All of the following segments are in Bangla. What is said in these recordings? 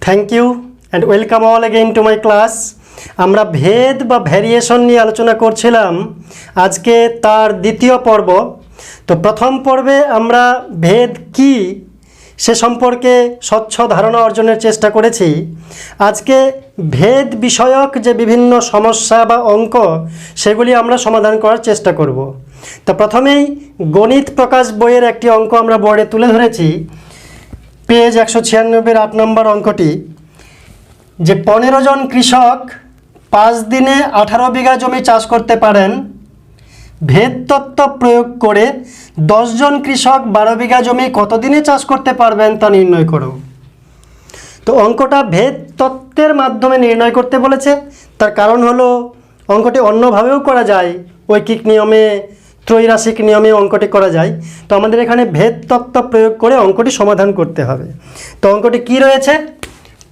Thank you and welcome all again to my class. আমরা ভেদ বা ভ্যারিয়েশন নিয়ে আলোচনা করছিলাম আজকে তার দ্বিতীয় পর্ব। তো প্রথম পর্বে আমরা ভেদ কি সে সম্পর্কে স্বচ্ছ ধারণা অর্জনের চেষ্টা করেছি। আজকে ভেদ বিষয়ক যে বিভিন্ন সমস্যা বা অঙ্ক সেগুলি আমরা সমাধান করার চেষ্টা করব। তো প্রথমেই গণিত প্রকাশ বইয়ের একটি অঙ্ক আমরা বোর্ডে তুলে ধরেছি। পেজ 196 8 নম্বর অঙ্কটি, যে 15 জন কৃষক 5 দিনে 18 বিঘা জমি চাষ করতে পারেন, ভেদ তত্ত্ব প্রয়োগ করে 10 জন কৃষক 12 বিঘা জমি কত দিনে চাষ করতে পারবেন তা নির্ণয় করো। তো অঙ্কটা ভেদ তত্ত্বের মাধ্যমে নির্ণয় করতে বলেছে। তার কারণ হলো অঙ্কটি অন্যভাবেও করা যায়, ঐকিক নিয়মে, ত্রৈরাসিক নিয়মে অঙ্কটি করা যায়। তো আমাদের এখানে ভেদ তত্ত্ব প্রয়োগ করে অঙ্কটি সমাধান করতে হবে। তো অঙ্কটি কি রয়েছে?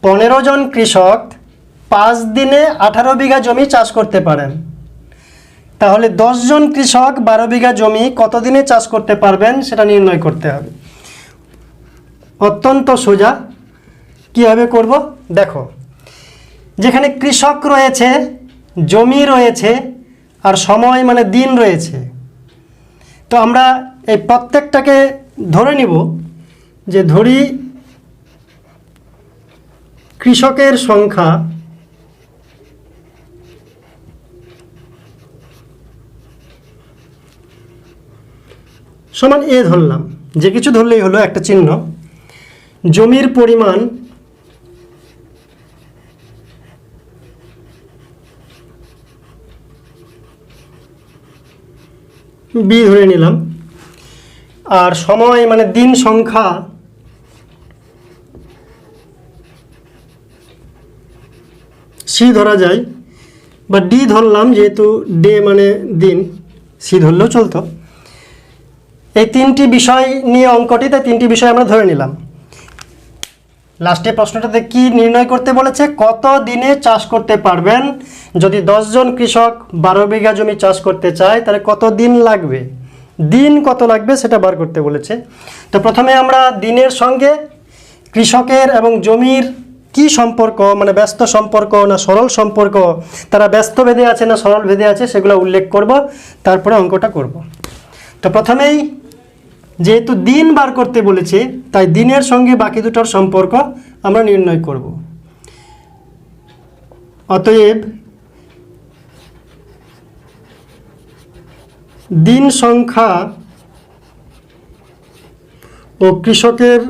15 জন কৃষক 5 দিনে 18 বিঘা জমি চাষ করতে পারেন, তাহলে 10 জন কৃষক 12 বিঘা জমি কত দিনে চাষ করতে পারবেন সেটা নির্ণয় করতে হবে। অত্যন্ত সোজা। কীভাবে করব দেখো, যেখানে কৃষক রয়েছে, জমি রয়েছে, আর সময় মানে দিন রয়েছে। তো আমরা এই প্রত্যেকটাকে ধরে নিব, যে ধরি কৃষকের সংখ্যা সমান এ ধরলাম, যে কিছু ধরলেই হলো একটা চিহ্ন। জমির পরিমাণ বি ধরে নিলাম, আর সময় মানে দিন সংখ্যা সি ধরা যায়, বা ডি ধরলাম, যেহেতু ডে মানে দিন, সি ধরলেও চলতো। এই তিনটি বিষয় নিয়ে অঙ্কটি, তাই তিনটি বিষয় আমরা ধরে নিলাম। লাস্টে প্রশ্নটাতে কি নির্ণয় করতে বলেছে? কত দিনে চাষ করতে পারবেন। যদি 10 জন কৃষক 12 বিঘা জমি চাষ করতে চায় তাহলে কত দিন লাগবে, দিন কত লাগবে সেটা বার করতে বলেছে। তো প্রথমে আমরা দিনের সঙ্গে কৃষকের এবং জমির কি সম্পর্ক, মানে ব্যস্ত সম্পর্ক না সরল সম্পর্ক, তারা ব্যস্ত ভেদে আছে না সরল ভেদে আছে সেগুলো উল্লেখ করব, তারপরে অঙ্কটা করব। তো প্রথমেই যেহেতু দিন বার করতে বলেছে, তাই দিনের সঙ্গে বাকি দুটোর সম্পর্ক আমরা নির্ণয় করব। অতএব দিন সংখ্যা ও কৃষকের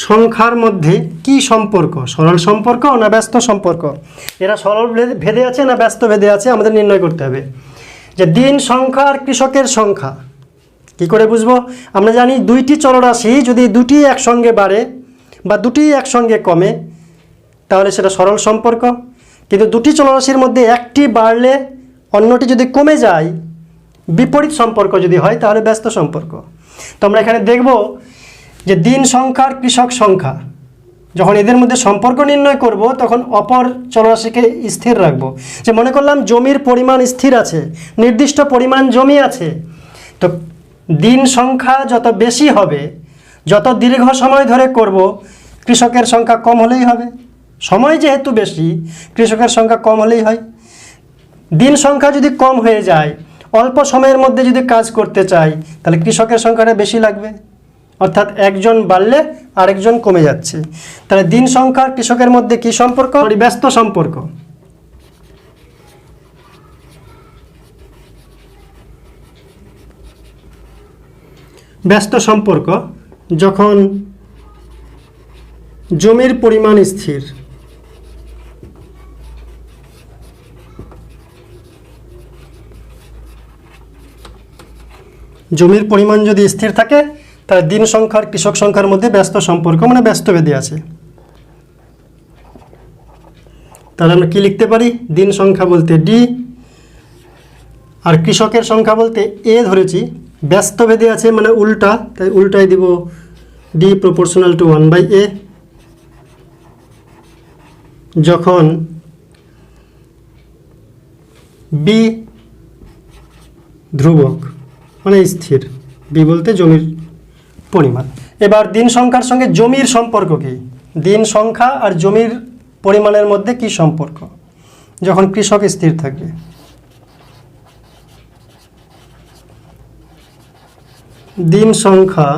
সংখ্যার মধ্যে কি সম্পর্ক, সরল সম্পর্ক না ব্যস্ত সম্পর্ক, এরা সরল ভেদে আছে না ব্যস্ত ভেদে আছে আমাদের নির্ণয় করতে হবে। যে দিন সংখ্যা আর কৃষকের সংখ্যা কি করে বুঝবো? আমরা জানি দুইটি চলরাশি যদি দুটি একসঙ্গে বাড়ে বা দুটি একসঙ্গে কমে তাহলে সেটা সরল সম্পর্ক, কিন্তু দুটি চলরাশির মধ্যে একটি বাড়লে অন্যটি যদি কমে যায়, বিপরীত সম্পর্ক যদি হয় তাহলে ব্যস্ত সম্পর্ক। তো আমরা এখানে দেখব যে দিন সংখ্যা আর কৃষক সংখ্যা, যখন এদের মধ্যে সম্পর্ক নির্ণয় করব তখন অপর চলরাশিকে স্থির রাখব। যে মনে করলাম জমির পরিমাণ স্থির আছে, নির্দিষ্ট পরিমাণ জমি আছে, তো দিন সংখ্যা যত বেশি হবে, যত দীর্ঘ সময় ধরে করব, কৃষকের সংখ্যা কম হলেই হবে। সময় যেহেতু বেশি, কৃষকের সংখ্যা কম হলেই হয়। দিন সংখ্যা যদি কম হয়ে যায়, অল্প সময়ের মধ্যে যদি কাজ করতে চাই, তাহলে কৃষকের সংখ্যাটা বেশি লাগবে, অর্থাৎ একজন বাড়লে আরেকজন কমে যাচ্ছে। তাহলে দিন সংখ্যা আর কৃষকের মধ্যে কি সম্পর্ক? ব্যস্ত সম্পর্ক। ব্যস্ত সম্পর্ক যখন জমির পরিমাণ স্থির, জমির পরিমাণ যদি স্থির থাকে তাহলে দিন সংখ্যা আর কৃষক সংখ্যার মধ্যে ব্যস্ত সম্পর্ক মানে ব্যস্ত ভেদে আছে। তাহলে আমরা কি লিখতে পারি? দিন সংখ্যা বলতে ডি, আর কৃষকের সংখ্যা বলতে এ ধরেছি, ব্যস্ত ভেদে আছে মানে উল্টা, তাই উল্টাই দিব ডি প্রপোর্শনাল টু 1/a। যখন বি ধ্রুবক মানে স্থির, বি বলতে জমির পরিমাণ। এবার দিন সংখ্যার সঙ্গে জমির সম্পর্ক কী? দিন সংখ্যা আর জমির পরিমাণের মধ্যে কি সম্পর্ক যখন কৃষক স্থির থাকবে? দিন সংখ্যা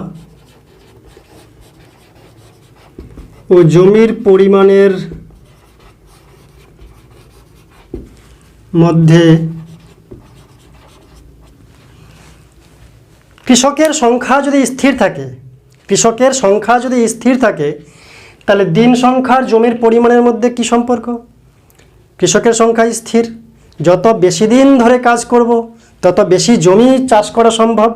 ও জমির পরিমাণের মধ্যে কৃষকের সংখ্যা যদি স্থির থাকে, কৃষকের সংখ্যা যদি স্থির থাকে তাহলে দিন সংখ্যার জমির পরিমাণের মধ্যে কি সম্পর্ক? কৃষকের সংখ্যা স্থির, যত বেশি দিন ধরে কাজ করব তত বেশি জমি চাষ করা সম্ভব,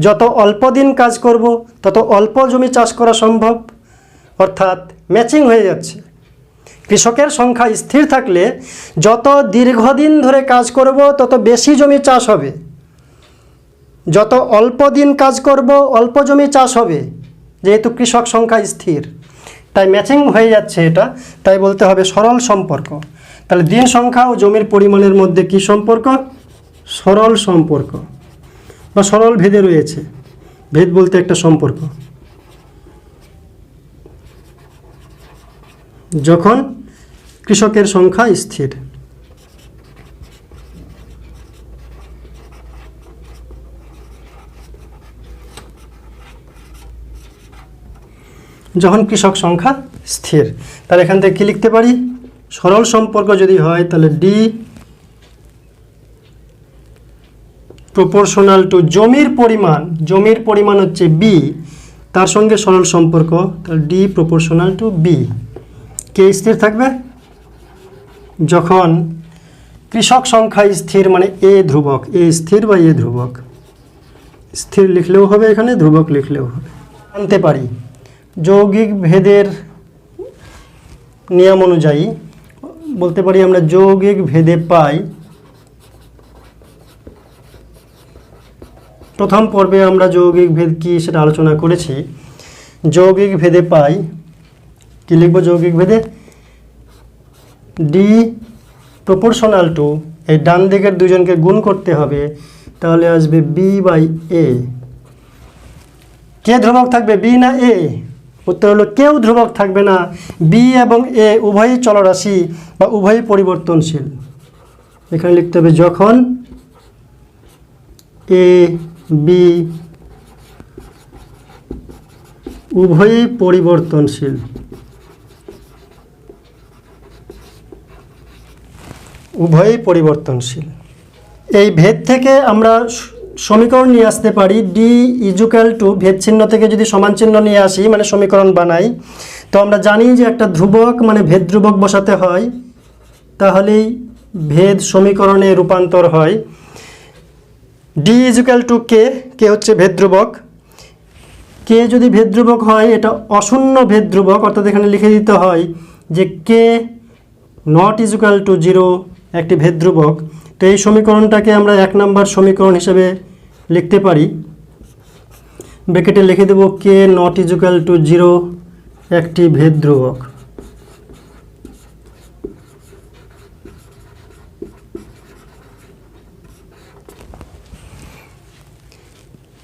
যত অল্প দিন কাজ করব তত অল্প জমি চাষ করা সম্ভব, অর্থাৎ ম্যাচিং হয়ে যাচ্ছে। কৃষকের সংখ্যা স্থির থাকলে যত দীর্ঘদিন ধরে কাজ করব তত বেশি জমি চাষ হবে, যত অল্প দিন কাজ করব অল্প জমি চাষ হবে, যেহেতু কৃষক সংখ্যা স্থির, তাই ম্যাচিং হয়ে যাচ্ছে এটা, তাই বলতে হবে সরল সম্পর্ক। তাহলে দিন সংখ্যা ও জমির পরিমাণের মধ্যে কি সম্পর্ক? সরল সম্পর্ক বা সরল ভেদে রয়েছে। ভেদ বলতে একটা সম্পর্ক, যখন কৃষকের সংখ্যা স্থির। যখন কৃষক সংখ্যা স্থির, তাহলে এখান থেকে কী লিখতে পারি? সরল সম্পর্ক যদি হয় তাহলে ডি প্রপোর্শনাল টু জমির পরিমাণ, জমির পরিমাণ হচ্ছে বি, তার সঙ্গে সরল সম্পর্ক, তাহলে ডি প্রপোর্শনাল টু বি। কে স্থির থাকবে? যখন কৃষক সংখ্যা স্থির, মানে এ ধ্রুবক, এ স্থির বা এ ধ্রুবক। স্থির লিখলেও হবে, এখানে ধ্রুবক লিখলেও হবে। আনতে পারি যৌগিক ভেদের নিয়ম অনুযায়ী, বলতে পারি আমরা যৌগিক ভেদে পাই, প্রথম পর্বে আমরা যৌগিক ভেদ কি সেটা আলোচনা করেছি। যৌগিক ভেদে পাই, কি লিখব যৌগিক ভেদে? ডি প্রপোর্শনাল টু, এই ডান দিকের দুজনকে গুণ করতে হবে, তাহলে আসবে বি বাই এ। কে ধ্রুবক থাকবে, বি না এ? উত্তর হলো কেউ ধ্রুবক থাকবে না, বি এবং এ উভয়ই চলরাশি বা উভয়ই পরিবর্তনশীল। এখানে লিখতে হবে যখন এ বি উভয়ই পরিবর্তনশীল, উভয়ই পরিবর্তনশীল। এই ভেদ থেকে আমরা সমীকরণ নিয়ে আসতে পারি। ডি ইজুক্যাল টু, ভেদ চিহ্ন থেকে যদি সমান চিহ্ন নিয়ে আসি মানে সমীকরণ বানাই, তো আমরা জানি যে একটা ধ্রুবক মানে ভেদ ধ্রুবক বসাতে হয়, তাহলেই ভেদ সমীকরণে রূপান্তর হয়। ডি ইজুক্যাল টু কে, কে হচ্ছে ভেদ ধ্রুবক। কে যদি ভেদ ধ্রুবক হয় এটা অশূন্য ভেদ ধ্রুবক, অর্থাৎ এখানে লিখে দিতে হয় যে কে নট ইজুক্যাল টু 0 একটি ভেদ ধ্রুবক। তো এই সমীকরণটাকে আমরা 1 নম্বর সমীকরণ হিসেবে লিখতে পারি। ব্র্যাকেটে লিখে দেব কে নট ইজুক্যাল টু 0 একটি ভেদ ধ্রুবক।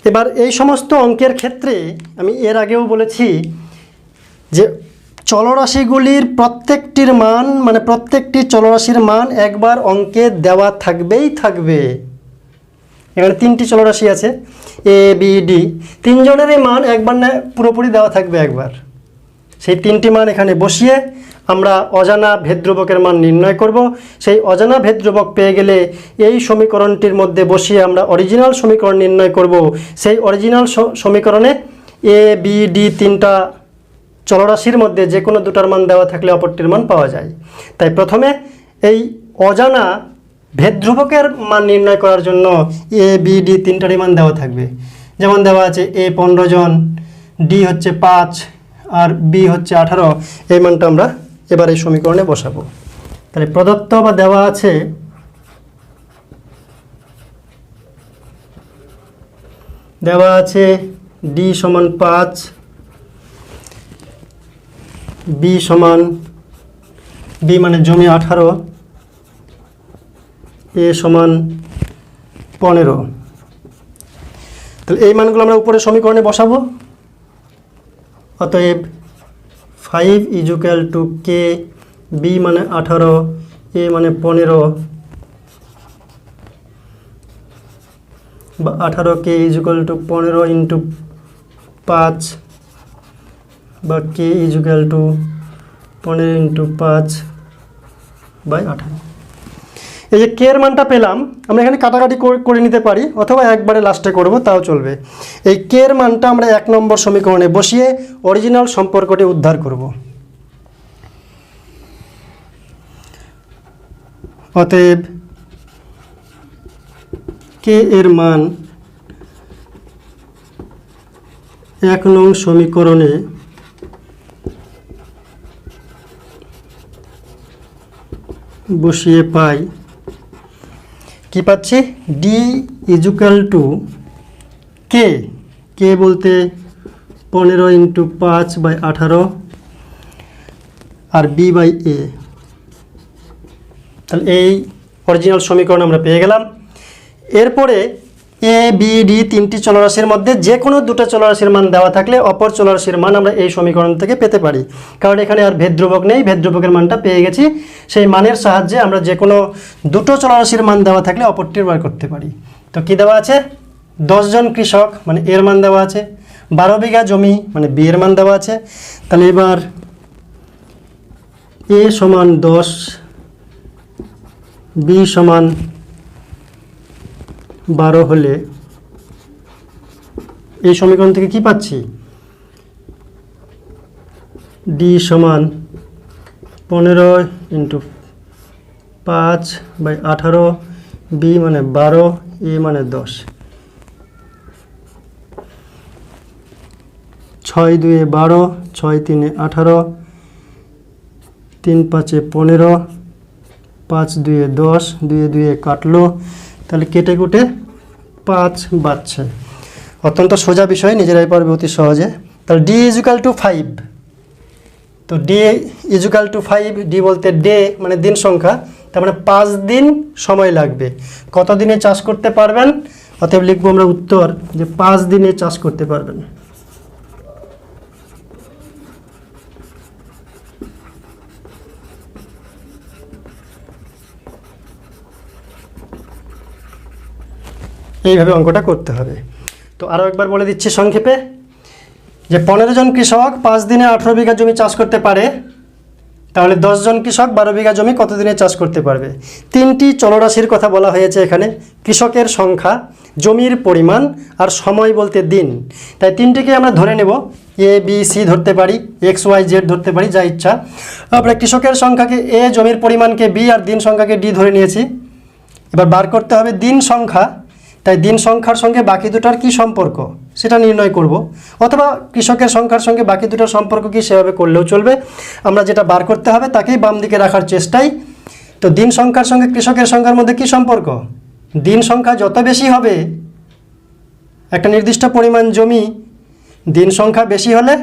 এবার এই সমস্ত অঙ্কের ক্ষেত্রে আমি এর আগেও বলেছি যে চলরাশিগুলির প্রত্যেকটির মান, মানে প্রত্যেকটি চলরাশির মান একবার অঙ্কে দেওয়া থাকবেই থাকবে। এখানে 3টি চলরাশি আছে এ বি ডি, 3 জনেরই মান একবার না পুরোপুরি দেওয়া থাকবে একবার। সেই 3টি মান এখানে বসিয়ে আমরা অজানা ভেদ ধ্রুবকের মান নির্ণয় করব। সেই অজানা ভেদ ধ্রুবক পেয়ে গেলে এই সমীকরণটির মধ্যে বসিয়ে আমরা অরিজিনাল সমীকরণ নির্ণয় করব। সেই অরিজিনাল সমীকরণে এ বি ডি 3টা চলরাশির মধ্যে যে কোনো দুটার মান দেওয়া থাকলে অপরটির মান পাওয়া যায়। তাই প্রথমে এই অজানা ভেদ ধ্রুবকের মান নির্ণয় করার জন্য এ বি ডি 3টারই মান দেওয়া থাকবে। যেমন দেওয়া আছে এ 15 জন, ডি হচ্ছে 5 আর বি হচ্ছে 18। এই মানটা আমরা এবার এই সমীকরণে বসাবো। তাহলে প্রদত্ত বা দেওয়া আছে ডি সমান 5, বি সমান, বি মানে জমি 18, এ সমান 15। তাহলে এই মানগুলো আমরা উপরে সমীকরণে বসাবো। অতএব 5 ইজুক্যাল টু কে, বি মানে 18, এ মানে 15, বা 18K ইজুক্যাল টু 15 ইন্টু 5, বা কে ইজুক্যাল টু 15 ইন্টু 5 বাই 18। এই যে কে এর মানটা পেলাম, আমরা এখানে কাটাকাটি করে নিতে পারি অথবা একবারে লাস্টে করব, তাও চলবে। এই কে এর মানটা আমরা 1 নম্বর সমীকরণে বসিয়ে অরিজিনাল সম্পর্কটি উদ্ধার করব। অতএব কে এর মান 1 নং সমীকরণে বসিয়ে পাই, কি পাচ্ছি? D equal to K, K বলতে 15 ইন্টু 5 বাই 18, আর বি বাই এ। তাহলে এই অরিজিনাল সমীকরণ আমরা পেয়ে গেলাম। এরপরে এ বি ডি তিনটি চলরাশির মধ্যে যে কোনো দুটো চলরাশির মান দেওয়া থাকলে অপর চলরাশির মান আমরা এই সমীকরণ থেকে পেতে পারি, কারণ এখানে আর ভেদ ধ্রুবক নেই, ভেদ ধ্রুবকের মানটা পেয়ে গেছি। সেই মানের সাহায্যে আমরা যে কোনো দুটো চলরাশির মান দেওয়া থাকলে অপরটির বার করতে পারি। তো কি দেওয়া আছে? 10 জন কৃষক মানে এর মান দেওয়া আছে, 12 বিঘা জমি মানে বি এর মান দেওয়া আছে। তাহলে এবার এ সমান 10, বি সমান 12 হলে এই সমীকরণ থেকে কি পাচ্ছি? ডি সমান 15 ইন্টু 5 বাই 18, বি মানে 12, এ মানে 10। 6 2 12, 6 3 18, 3 5 15, 5 2 10, 2 2 কাটলো, তাহলে কেটে কুটে 5 বাচ্চা। অত্যন্ত সোজা বিষয়, নিজেরাই পারবে অতি সহজে। তাহলে ডি ইজুক্যাল টু 5, তো ডি ইজুক্যাল টু 5, ডি বলতে ডে মানে দিন সংখ্যা, তার মানে 5 দিন সময় লাগবে। কত দিনে চাষ করতে পারবেন? অতএব লিখবো আমরা উত্তর যে 5 দিনে চাষ করতে পারবেন। এইভাবে অঙ্কটা করতে হবে। তো আরও একবার বলে দিচ্ছি সংক্ষেপে, যে 15 জন কৃষক 5 দিনে 18 বিঘা জমি চাষ করতে পারে, তাহলে 10 জন কৃষক 12 বিঘা জমি কত দিনে চাষ করতে পারবে? তিনটি চলরাশির কথা বলা হয়েছে এখানে, কৃষকের সংখ্যা, জমির পরিমাণ আর সময় বলতে দিন। তাই তিনটিকে আমরা ধরে নেব, এ বি সি ধরতে পারি, এক্স ওয়াই জেড ধরতে পারি, যা ইচ্ছা। আমরা কৃষকের সংখ্যাকে এ, জমির পরিমাণকে বি আর দিন সংখ্যাকে ডি ধরে নিয়েছি। এবার বার করতে হবে দিন সংখ্যা, তাই দিন সংখ্যার সঙ্গে বাকি দুটার কি সম্পর্ক সেটা নির্ণয় করব, অথবা কৃষকের সংখ্যার সঙ্গে বাকি দুটার সম্পর্ক কি সেভাবে করলেও চলবে। আমরা যেটা বার করতে হবে তাকেই বাম দিকে রাখার চেষ্টাই। তো দিন সংখ্যার সঙ্গে কৃষকের সংখ্যার মধ্যে কি সম্পর্ক? দিন সংখ্যা যত বেশি হবে, একটা নির্দিষ্ট পরিমাণ জমি, দিন সংখ্যা বেশি হলে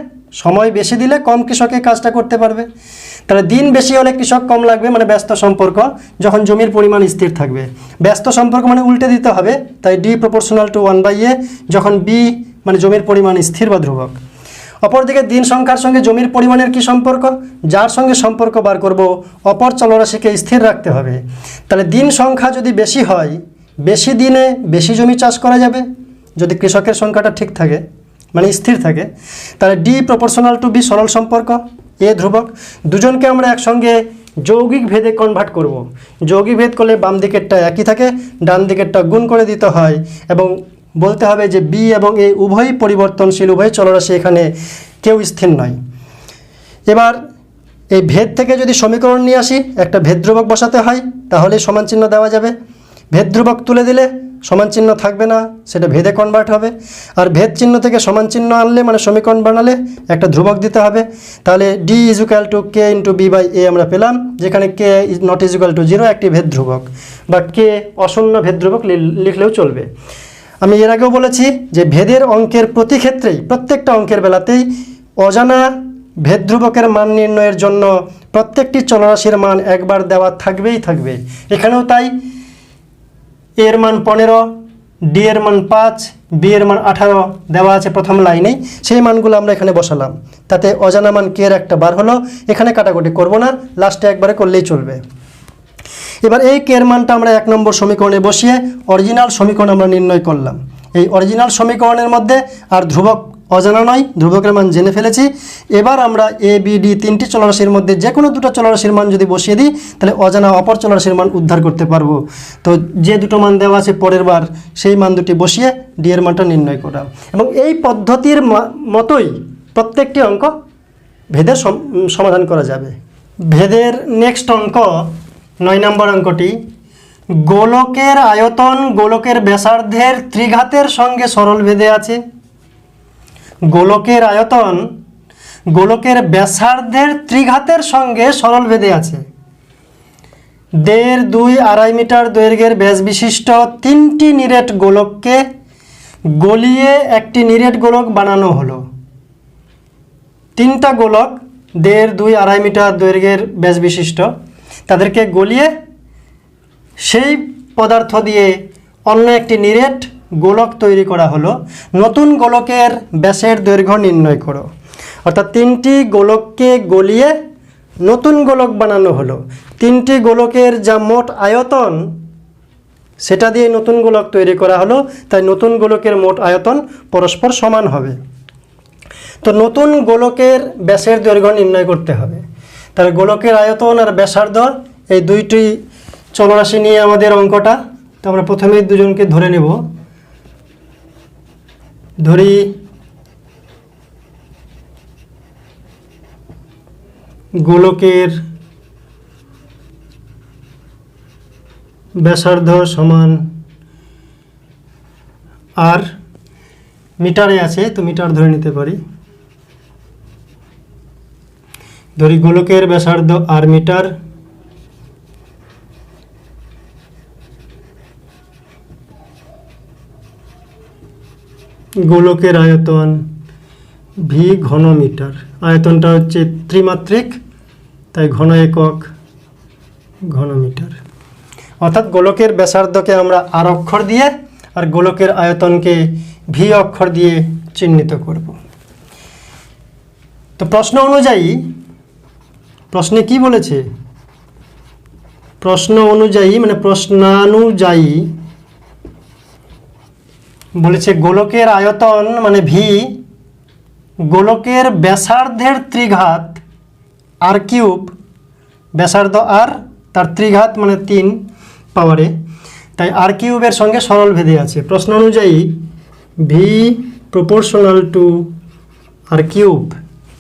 সময় বেশি দিলে কম কৃষকে কাজটা করতে পারবে। তাহলে দিন বেশি হলে কৃষক কম লাগবে, মানে ব্যস্ত সম্পর্ক, যখন জমির পরিমাণ স্থির থাকবে। ব্যস্ত সম্পর্ক মানে উল্টে দিতে হবে, তাই ডি প্রপোর্শনাল টু 1/a, যখন বি মানে জমির পরিমাণ স্থির বা ধ্রুবক। অপরদিকে দিন সংখ্যার সঙ্গে জমির পরিমাণের কি সম্পর্ক? যার সঙ্গে সম্পর্ক বার করব অপর চলরাশিকে স্থির রাখতে হবে। তাহলে দিন সংখ্যা যদি বেশি হয়, বেশি দিনে বেশি জমি চাষ করা যাবে, যদি কৃষকের সংখ্যাটা ঠিক থাকে মানে স্থির থাকে। তাহলে ডি প্রপোর্শনাল টু বি সরল সম্পর্ক, এ ধ্রুবক। দুজনকে আমরা একসঙ্গে যৌগিক ভেদে কনভার্ট করব। যৌগিক ভেদ করলে বাম দিকেরটা একই থাকে, ডান দিকেরটা গুণ করে দিতে হয়, এবং বলতে হবে যে বি এবং এ উভয়ই পরিবর্তনশীল, উভয় চলরাশি, এখানে কেউ স্থির নয়। এবার এই ভেদ থেকে যদি সমীকরণ নিয়ে আসি, একটা ভেদ ধ্রুবক বসাতে হয়, তাহলে সমান চিহ্ন দেওয়া যাবে। ভেদ ধ্রুবক তুলে দিলে সমান চিহ্ন থাকবে না, সেটা ভেদে কনভার্ট হবে। আর ভেদ চিহ্ন থেকে সমান চিহ্ন আনলে মানে সমীকরণ বানালে একটা ধ্রুবক দিতে হবে। তাহলে D equal to K into B by A আমরা পেলাম, যেখানে K is not equal to 0 একটি ভেদ ধ্রুবক, বা কে অশূন্য ভেদ ধ্রুবক লিখলেও চলবে। আমি এর আগেও বলেছি যে ভেদের অঙ্কের প্রতি ক্ষেত্রেই, প্রত্যেকটা অঙ্কের বেলাতেই অজানা ভেদ ধ্রুবকের মান নির্ণয়ের জন্য প্রত্যেকটি চলরাশির মান একবার দেওয়া থাকবেই থাকবে। এখানেও তাই, এর মান 15, ডি এর মান 5, বি এর মান 18 দেওয়া আছে প্রথম লাইনেই, সেই মানগুলো আমরা এখানে বসালাম। তাতে অজানা মান কে এর একটা বার হলো। এখানে কাটাকুটি করব না, লাস্টে একবারে করলেই চলবে। এবার এই কে এর মানটা আমরা 1 নম্বর সমীকরণে বসিয়ে অরিজিনাল সমীকরণ আমরা নির্ণয় করলাম। এই অরিজিনাল সমীকরণের মধ্যে আর ধ্রুবক অজানা নয়, ধ্রুবকের মান জেনে ফেলেছি। এবার আমরা এ বি ডি তিনটি চলরাশির মধ্যে যে কোনো দুটো চলরাশির মান যদি বসিয়ে দিই, তাহলে অজানা অপর চলরাশির মান উদ্ধার করতে পারবো। তো যে দুটো মান দেওয়া আছে পরের বার, সেই মান দুটি বসিয়ে ডি এর মানটা নির্ণয় করা। এবং এই পদ্ধতির মতোই প্রত্যেকটি অঙ্ক ভেদের সমাধান করা যাবে। ভেদের নেক্সট অঙ্ক 9 নম্বর অঙ্কটি, গোলকের আয়তন গোলকের ব্যাসার্ধের ত্রিঘাতের সঙ্গে সরল ভেদে আছে। গোলকের আয়তন গোলকের ব্যাসার্ধের ত্রিঘাতের সঙ্গে সরল ভেদে আছে। 1.5, 2, 2.5 মিটার দৈর্ঘ্যের ব্যাস বিশিষ্ট 3টি নিরেট গোলককে গলিয়ে একটি নিরেট গোলক বানানো হলো। 3টা গোলক 1.5, 2, 2.5 মিটার দৈর্ঘ্যের ব্যাস বিশিষ্ট, তাদেরকে গলিয়ে সেই পদার্থ দিয়ে অন্য একটি নিরেট গোলক তৈরি করা হলো। নতুন গোলকের ব্যাসের দৈর্ঘ্য নির্ণয় করো। অর্থাৎ 3টি গোলককে গলিয়ে নতুন গোলক বানানো হলো। 3টি গোলকের যা মোট আয়তন, সেটা দিয়ে নতুন গোলক তৈরি করা হলো। তাই নতুন গোলকের মোট আয়তন পরস্পর সমান হবে। তো নতুন গোলকের ব্যাসের দৈর্ঘ্য নির্ণয় করতে হবে। তাহলে গোলকের আয়তন আর ব্যাসার্ধ এই দুইটি চলরাশি নিয়ে আমাদের অঙ্কটা। তো আমরা প্রথমেই দুজনকে ধরে নেব। ধরি গোলকের ব্যাসার্ধ সমান আর, মিটারে আছে তো মিটার ধরে নিতে পারি। ধরি গোলকের ব্যাসার্ধ আর মিটার, গোলকের আয়তন ভি ঘন মিটার। আয়তনটা হচ্ছে ত্রিমাত্রিক, তাই ঘন একক ঘন মিটার। অর্থাৎ গোলকের ব্যাসার্ধকে আমরা আর অক্ষর দিয়ে আর গোলকের আয়তনকে ভি অক্ষর দিয়ে চিহ্নিত করব। তো প্রশ্ন অনুযায়ী, প্রশ্নে কি বলেছে? প্রশ্ন অনুযায়ী মানে প্রশ্নানুযায়ী বলেছে গোলকের আয়তন মানে ভি গোলকের ব্যাসার্ধের ত্রিঘাত আর কিউব, ব্যাসার্ধ আর তার ত্রিঘাত মানে 3 পাওয়ারে, তাই আর কিউবের সঙ্গে সরল ভেদে আছে। প্রশ্ন অনুযায়ী V proportional to R cube.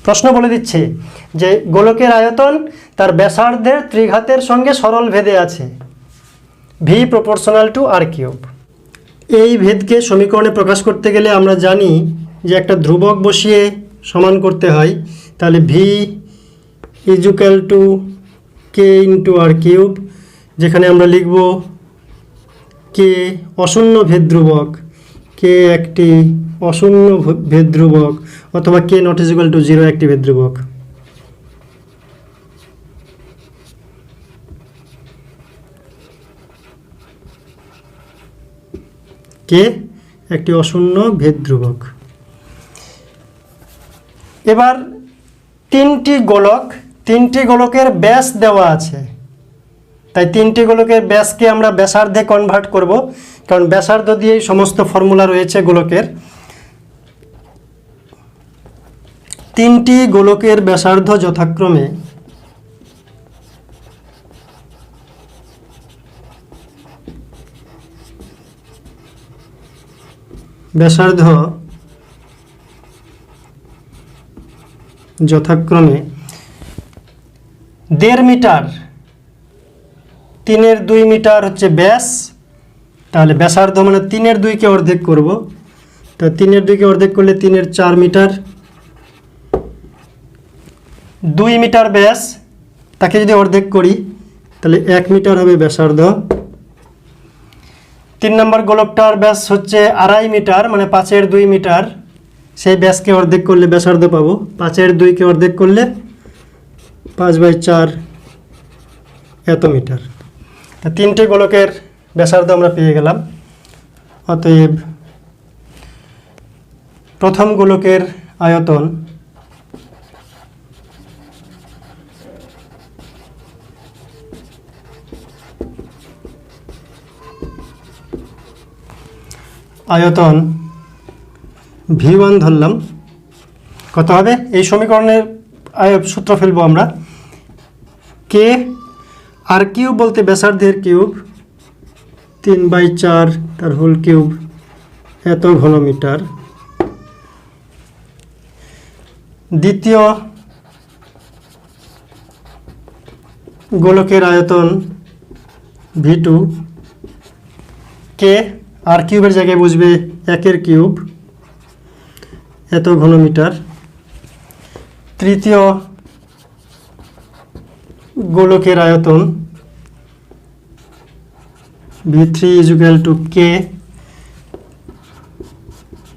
প্রশ্ন বলে দিচ্ছে যে গোলকের আয়তন তার ব্যাসার্ধের ত্রিঘাতের সঙ্গে সরল ভেদে আছে, V proportional to R cube. এই ভেদকে সমীকরণে প্রকাশ করতে গেলে আমরা জানি যে একটা ধ্রুবক বসিয়ে সমান করতে হয়। তাহলে V equal to K into R cube, যেখানে আমরা লিখব কে অশূন্য ভেদ ধ্রুবক, কে একটি অশূন্য ভেদ ধ্রুবক, অথবা কে নট ইজুক্যাল টু 0 একটি ভেদ ধ্রুবক। কে একটি অশূন্য ভেদ ধ্রুবক। এবার 3টি গোলক, 3টি গোলকের ব্যাস দেওয়া আছে, তাই 3টি গোলকের ব্যাসকে আমরা ব্যাসার্ধে কনভার্ট করব, কারণ ব্যাসার্ধ দিয়েই সমস্ত ফর্মুলা রয়েছে গোলকের। 3টি গোলকের ব্যাসার্ধ যথাক্রমে ব্যাসার্ধ যথাক্রমে 1.5 মিটার, 3/2 মিটার হচ্ছে ব্যাস। তাহলে ব্যাসার্ধ মানে 3/2কে অর্ধেক করব, তো 3/2কে অর্ধেক করলে 3/4 মিটার। 2 মিটার ব্যাস, তাকে যদি অর্ধেক করি তাহলে 1 মিটার হবে ব্যাসার্ধ। 3 নম্বর গোলকটার ব্যাস হচ্ছে 2.5 মিটার মানে 5/2 মিটার, সেই ব্যাসকে অর্ধেক করলে ব্যাসার্ধ পাবো। 5/2কে অর্ধেক করলে 5/4 এত মিটার। তা 3টে গোলকের ব্যাসার্ধ আমরা পেয়ে গেলাম। অতএব প্রথম গোলকের আয়তন V1 ধরলাম, কত হবে? এই সমীকরণের সূত্র ফেলবো আমরা, কে আর কিউব বলতে ব্যাসার্ধের কিউব 3/4 তার হোল কিউব এত ঘনমিটার। দ্বিতীয় গোলকের আয়তন V2, কে আর কিউবের জায়গায় বুঝবে 1 কিউব এত ঘনমিটার। তৃতীয় গোলকের আয়তন V3 = কে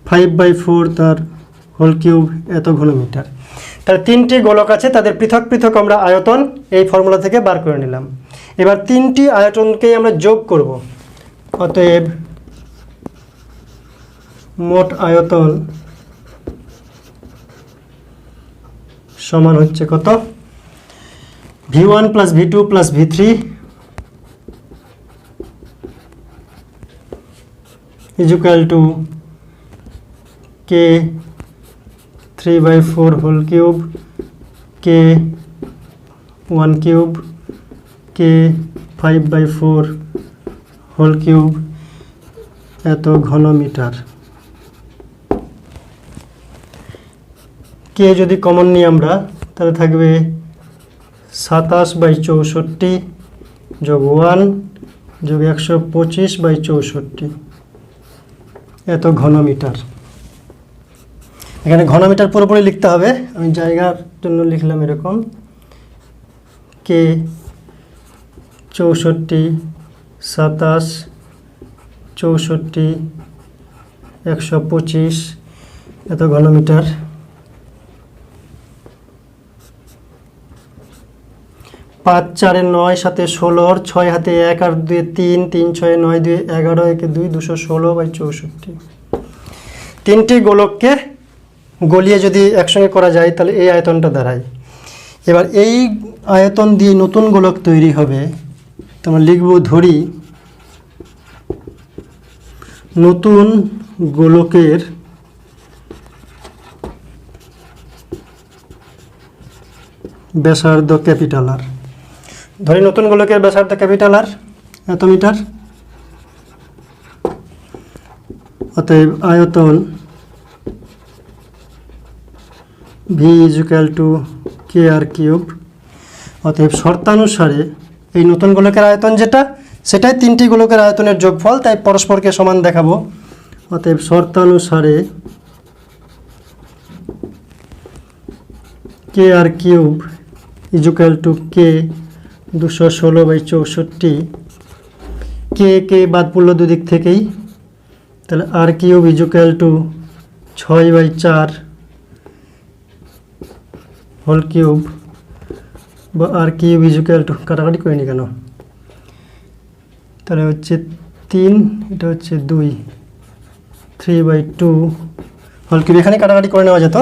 5/4 তার হোল কিউব এত ঘনমিটার। তাহলে তিনটি গোলক আছে, তাদের পৃথক পৃথক আমরা আয়তন এই ফর্মুলা থেকে বার করে নিলাম। এবার তিনটি আয়তনকেই আমরা যোগ করব। অতএব মোট আয়তন সমান হচ্ছে কত? V1 + V2 + V3 = কে 3/4 হোল কিউব কে 1 কিউব কে 5/4 হোল কিউব এত ঘনমিটার। কে যদি কমন নিই আমরা, তাহলে থাকবে 27/64 যোগ 1 যোগ 125/64 এত ঘনমিটার। এখানে ঘনমিটার পুরোপুরি লিখতে হবে, আমি জায়গার জন্য লিখলাম এরকম, কে 64 27 64 125 এত ঘনমিটার। 5 4 9 7 16 6 হাতে 1 আর 2 3 3 6 9 2 11 1 2 216/64। তিনটি গোলককে গলিয়ে যদি একসঙ্গে করা যায় তাহলে এই আয়তনটা দাঁড়ায়। এবার এই আয়তন দিয়ে নতুন গোলক তৈরি হবে, তোমরা লিখব ধরি নতুন গোলকের ব্যাসার্ধ ক্যাপিটাল আর। ধরি নতুন গোলকের ব্যাসার্ধ ক্যাপিটাল আর এত মিটার। অতএব আয়তন V = kr³। অতএব শর্তানুসারে এই নতুন গোলকের আয়তন যেটা, সেটাই তিনটি গোলকের আয়তনের যোগফল, তাই পরস্পরকে সমান দেখাবো। অতএব শর্তানুসারে kr³ = k 216/64। কে বাদ পড়লো দুদিক থেকেই, তাহলে r³ = 6/4 হোল কিউব বা r³ কাটাকাটি করিনি কেন, তাহলে হচ্ছে 3, এটা হচ্ছে 2 3/2 হোল কিউব। এখানে কাটাকাটি করে নেওয়া যেত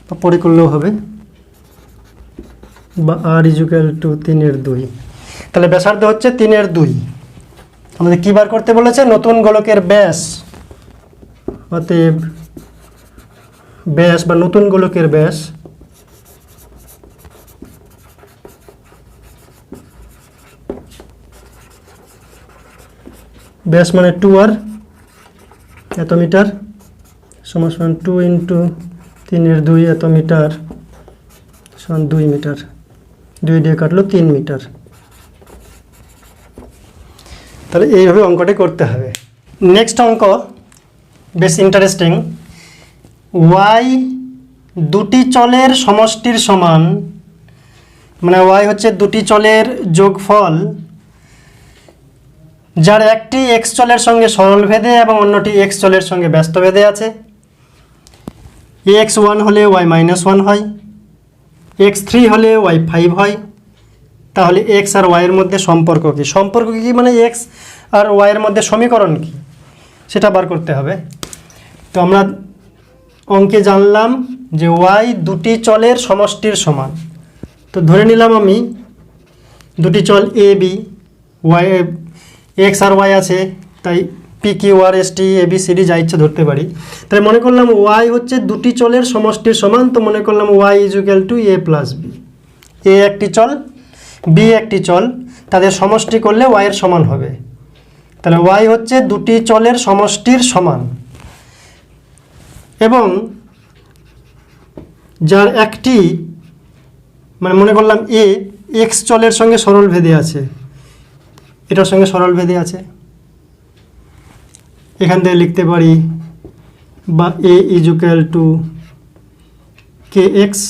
বা পরে করলেও হবে, বা r = 3/2। তাহলে ব্যাসার্ধ হচ্ছে 3/2। আমাদের কী বার করতে বলেছে? নতুন গোলকের ব্যাস। অতএব ব্যাস বা নতুন গোলকের ব্যাস মানে 2r এত মিটার সমান 2 × 3/2 এত মিটার সমান 2 মিটার। 2 দিয়ে কাটলো 3 মিটার। তাহলে এইভাবে অঙ্কটি করতে হবে। নেক্সট অঙ্ক বেশ ইন্টারেস্টিং। y দুটি চলের সমষ্টির সমান, মানে y হচ্ছে দুটি চলের যোগফল, যার একটি x চলের সঙ্গে সরলভেদে এবং অন্যটি x চলের সঙ্গে ব্যস্তভেদে আছে। x1 হলে y-1 হয়, x3 হলে y5 হয়। তাহলে x আর y এর মধ্যে সম্পর্ক কি? সম্পর্ক কি মানে x আর y এর মধ্যে সমীকরণ কি? সেটা বার করতে হবে। তো আমরা অঙ্কে জানলাম যে ওয়াই দুটি চলের সমষ্টির সমান। তো ধরে নিলাম আমি দুটি চল A B, Y x R Y আছে, তাই P Q R S T এ বি সি ডি যা ইচ্ছে ধরতে পারি। তাহলে মনে করলাম ওয়াই হচ্ছে দুটি চলের সমষ্টির সমান। তো মনে করলাম Y is equal to A plus B. A একটি চল, বি একটি চল, তাদের সমষ্টি করলে ওয়াইয়ের সমান হবে। তাহলে ওয়াই হচ্ছে দুটি চলের সমষ্টির সমান এবং যার একটি মানে মনে করলাম এ এক্স চলের সঙ্গে সরল ভেদে আছে, এটার সঙ্গে সরল ভেদে আছে। এখান থেকে লিখতে পারি বা A is equal to K X,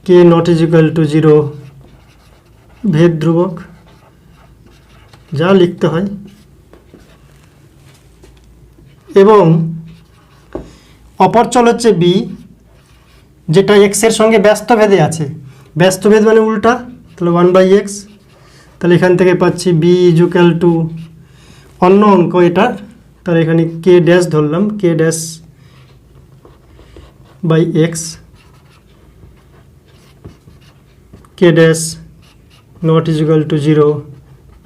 K not is equal to 0 ভেদ ধ্রুবক, যা লিখতে হয়। এবং অপর চল হচ্ছে বি, যেটা এক্সের সঙ্গে ব্যস্ত ভেদে আছে। ব্যস্ত ভেদ মানে উল্টা, তাহলে 1/x। তাহলে এখান থেকে পাচ্ছি বি ইজ ইকুয়াল টু অন্য অঙ্ক এটা, তাহলে এখানে কে ড্যাশ ধরলাম, K dash by X, K dash not is equal to 0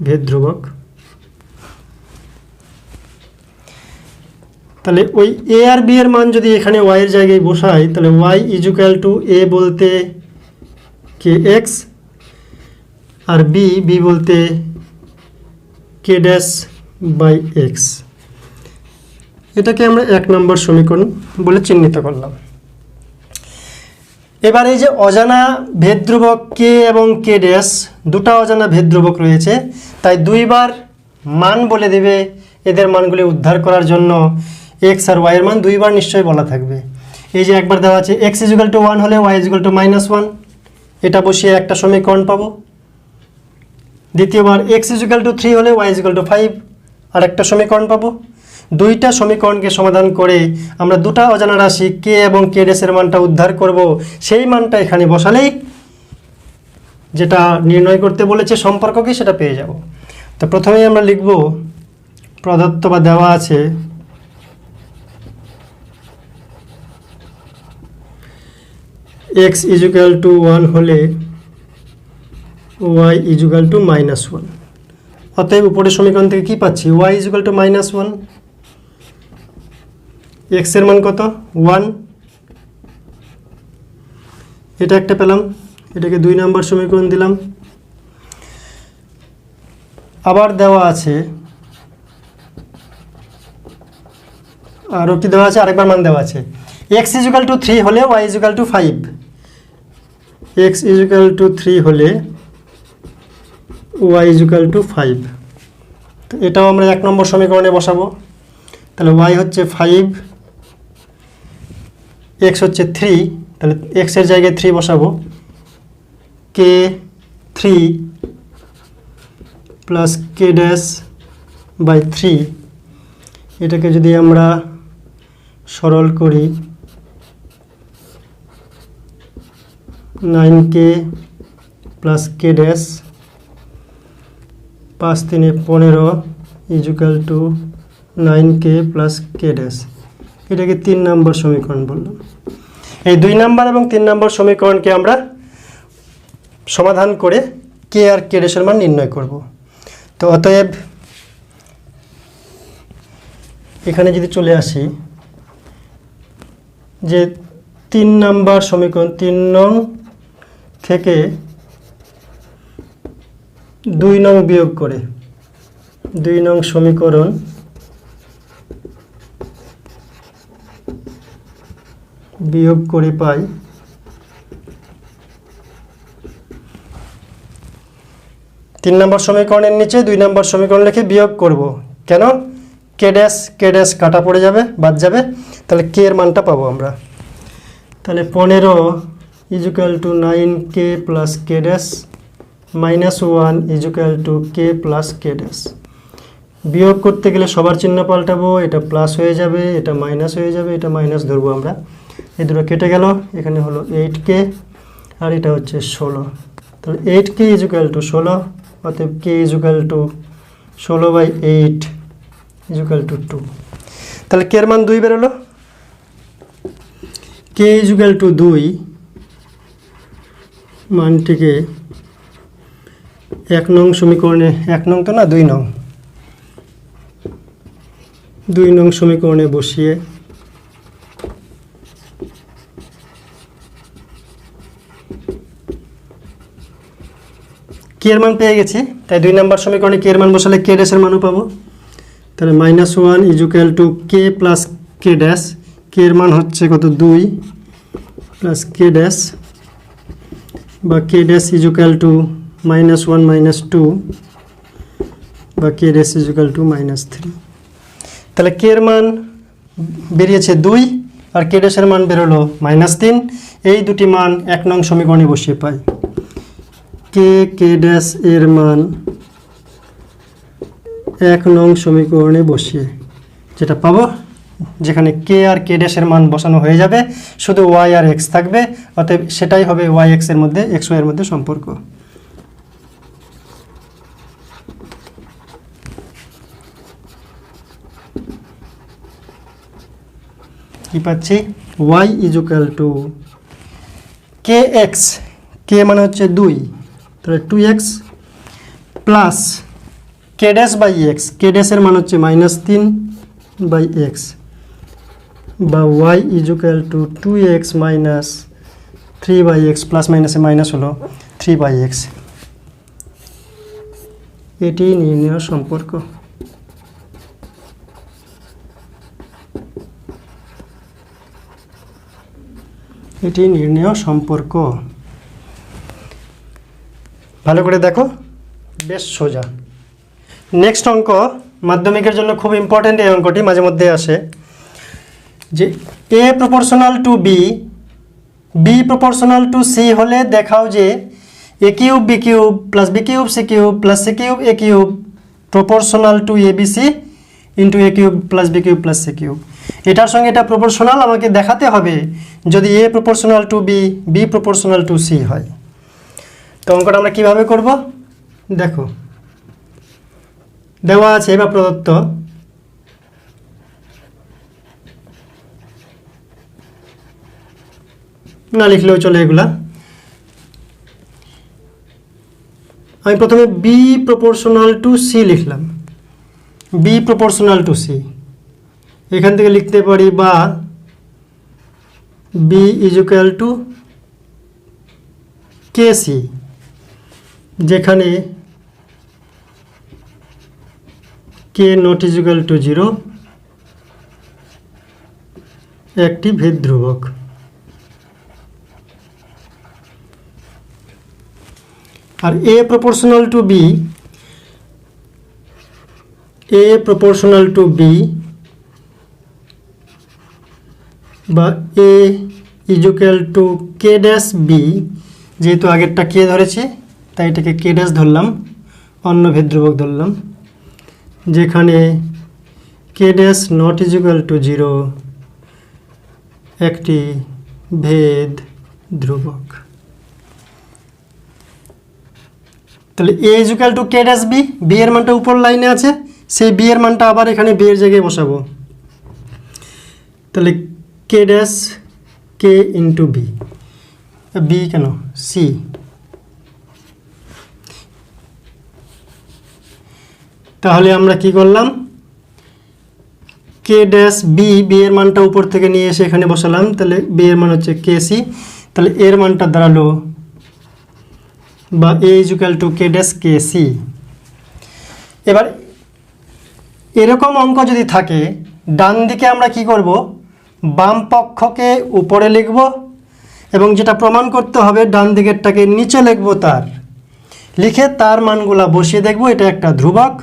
ভেদ ধ্রুবক। তাহলে ওই এ আর বি এর মান যদি এখানে ওয়াই এর জায়গায় বসাই, তাহলে ওয়াই ইজ ইকুয়াল টু এ বলতে কে এক্স আর বি বলতে কে ড্যাশ বাই এক্স। এটাকে আমরা 1 নম্বর সমীকরণ বলে চিহ্নিত করলাম। এবার এই যে অজানা ভেদ ধ্রুবক কে এবং কে ড্যাশ, দুটো অজানা ভেদ ধ্রুবক রয়েছে, তাই দুইবার মান বলে দেবে। এদের মানগুলি উদ্ধার করার জন্য এক্স আর ওয়াইয়ের মান দুইবার নিশ্চয়ই বলা থাকবে। এই যে একবার দেওয়া আছে এক্স ইজ ইকুয়াল টু 1 হলে ওয়াই ইজ ইকুয়াল টু -1, এটা বসিয়ে একটা সমীকরণ পাবো। দ্বিতীয়বার এক্স ইজ ইকুয়াল টু 3 হলে ওয়াই ইজ ইকুয়াল টু 5, আর একটা সমীকরণ পাবো। দুইটা সমীকরণকে সমাধান করে আমরা দুটো অজানা রাশি কে এবং কে ড্যাশের মানটা উদ্ধার করব। সেই মানটা এখানে বসালেই যেটা নির্ণয় করতে বলেছে সম্পর্ক কি সেটা পেয়ে যাব। তো প্রথমেই আমরা লিখব প্রদত্ত বা দেওয়া আছে x ইজ ইকুয়াল টু 1 হলে y ইজ ইকুয়াল টু -1। অতএব উপরের সমীকরণ থেকে কি পাচ্ছি, y is equal two -1, x এর মান কত 1, এটা একটা পেলাম। এটাকে 2 নম্বর সমীকরণ দিলাম। আবার দেওয়া আছে আরও কি দেওয়া আছে, আরেকবার মান দেওয়া আছে x ইজ ইকুয়াল টু 3 হলে y is equal two 5, x is equal two 3 হলে y ইজ ইকুয়াল টু 5। তো এটাও আমরা 1 নম্বর সমীকরণে বসাবো। তাহলে y হচ্ছে 5, x হচ্ছে 3, তাহলে x এর জায়গায় 3 বসাবো, k 3 plus k dash by 3। এটাকে যদি আমরা সরল করি 9k plus k dash 5 3 15 is equal to 9k plus k dash. এটাকে 3 নম্বর সমীকরণ বললাম। এই 2 নম্বর এবং 3 নম্বর সমীকরণকে আমরা সমাধান করে কে আর কে ড্যাশের মান নির্ণয় করব। তো অতএব এখানে যদি চলে আসি যে 3 নম্বর সমীকরণ, 3 নং থেকে 2 নং বিয়োগ করে 2 নং সমীকরণ বিয়োগ করে পাই 3 নম্বর সমীকরণের নিচে 2 নম্বর সমীকরণ লিখে বিয়োগ করব। কেন, কে ড্যাশ কাটা পড়ে যাবে, বাদ যাবে, তাহলে কে এর মানটা পাবো আমরা। তাহলে 15 is equal to 9k plus K dash -1 is equal to K plus K dash. বিয়োগ করতে গেলে সবার চিহ্ন পাল্টাবো, এটা প্লাস হয়ে যাবে, এটা মাইনাস হয়ে যাবে, এটা মাইনাস ধরবো আমরা। এই দুটো কেটে গেল, এখানে হলো 8k আর এটা হচ্ছে 16। তাহলে 8k ইজ ইকুয়াল টু 16, অতএব k is equal two 16/8 equal to 2। তাহলে কে এর মান 2 বেরোলো। কে ইকুয়াল টু 2 মানটিকে 1 নং সমীকরণে, 1 নং তো না 2 নং, 2 নং সমীকরণে বসিয়ে কে এর মান পেয়ে গেছি। তাই 2 নম্বর সমীকরণে কে এর মান বসালে কে ড্যাশের মানও পাবো। তাহলে -1 equal to K plus K dash. K এর মান হচ্ছে কত, 2 প্লাস কে ড্যাশ, বা কে ড্যাশ ইকুয়াল টু -1 -2, বা কে ড্যাশ ইকুয়াল টু -3। তাহলে কে এর মান বেরিয়েছে 2 আর কে ড্যাশের মান বেরোলো -3। এই দুটি মান 1 নং সমীকরণে বসিয়ে পাই। কে ড্যাশ এর মান 1 নং সমীকরণে বসিয়ে যেটা পাবো, যেখানে কে আর কে ড্যাশের মান বসানো হয়ে যাবে, শুধু ওয়াই আর এক্স থাকবে, অতএব সেটাই হবে ওয়াই এক্স এর মধ্যে, এক্স ওয়াই এর মধ্যে সম্পর্ক। কি পাচ্ছি, Y equal to K X, K মানে হচ্ছে 2, তাহলে 2x plus K dash by X, K ড্যাশের মান হচ্ছে -3/x, বা y equal to 2x minus 3/x, plus মাইনাসে মাইনাস হলো 3/x। এটি নির্ণয় সম্পর্ক। এটি নির্ণয় সম্পর্ক। ভালো করে দেখো, বেশ সোজা। নেক্সট অঙ্ক মাধ্যমিকের জন্য খুব ইম্পর্ট্যান্ট। এই অঙ্কটি মাঝে মধ্যে আসে যে A proportional to B, B proportional to C হলে দেখাও যে A cube B cube plus B cube C cube plus C cube A cube proportional to A B C into A cube plus B cube plus C cube. এটার সঙ্গে এটা প্রপোর্শনাল আমাকে দেখাতে হবে যদি A proportional to B, B proportional to C হয়। তো অঙ্কটা আমরা কীভাবে করব দেখো, দেওয়া আছে বা প্রদত্ত না লিখলেও চলে এগুলা। আমি প্রথমে বি প্রপোর্শনাল টু সি লিখলাম, বি প্রপোর্শনাল টু সি। এখান থেকে লিখতে পারি বা B equal to K C, যেখানে কে নট ইকুয়াল টু 0 একটি ভেদ ধ্রুবক। আর A proportional to B, A proportional to B বা A equal to K dash B, যেহেতু আগেরটা কে ধরেছি তাই এটাকে কে ড্যাশ ধরলাম, অন্য ভেদ ধ্রুবক ধরলাম, যেখানে K dash not equal to 0 একটি ভেদ ধ্রুবক। তাহলে A equal to K dash B, B এর মানটা উপর লাইনে আছে, সেই বি এর মানটা আবার এখানে বি এর জায়গায় বসাবো। তাহলে কে dash K into B, B কেন সি, তাহলে আমরা কি করলাম, কে ড্যাশ বি, বি এর মানটা উপর থেকে নিয়ে এসে এখানে বসালাম, তাহলে বি এর মান হচ্ছে কে সি। তাহলে এর মানটা দাঁড়ালো বা A equal to K dash K C. এবার এরকম অঙ্ক যদি থাকে, ডান দিকে আমরা কি করব, বাম পক্ষকে উপরে লিখব এবং যেটা প্রমাণ করতে হবে ডান দিকেরটাকে নিচে লিখব, তার লিখে তার মানগুলা বসিয়ে দেখব এটা একটা ধ্রুবক,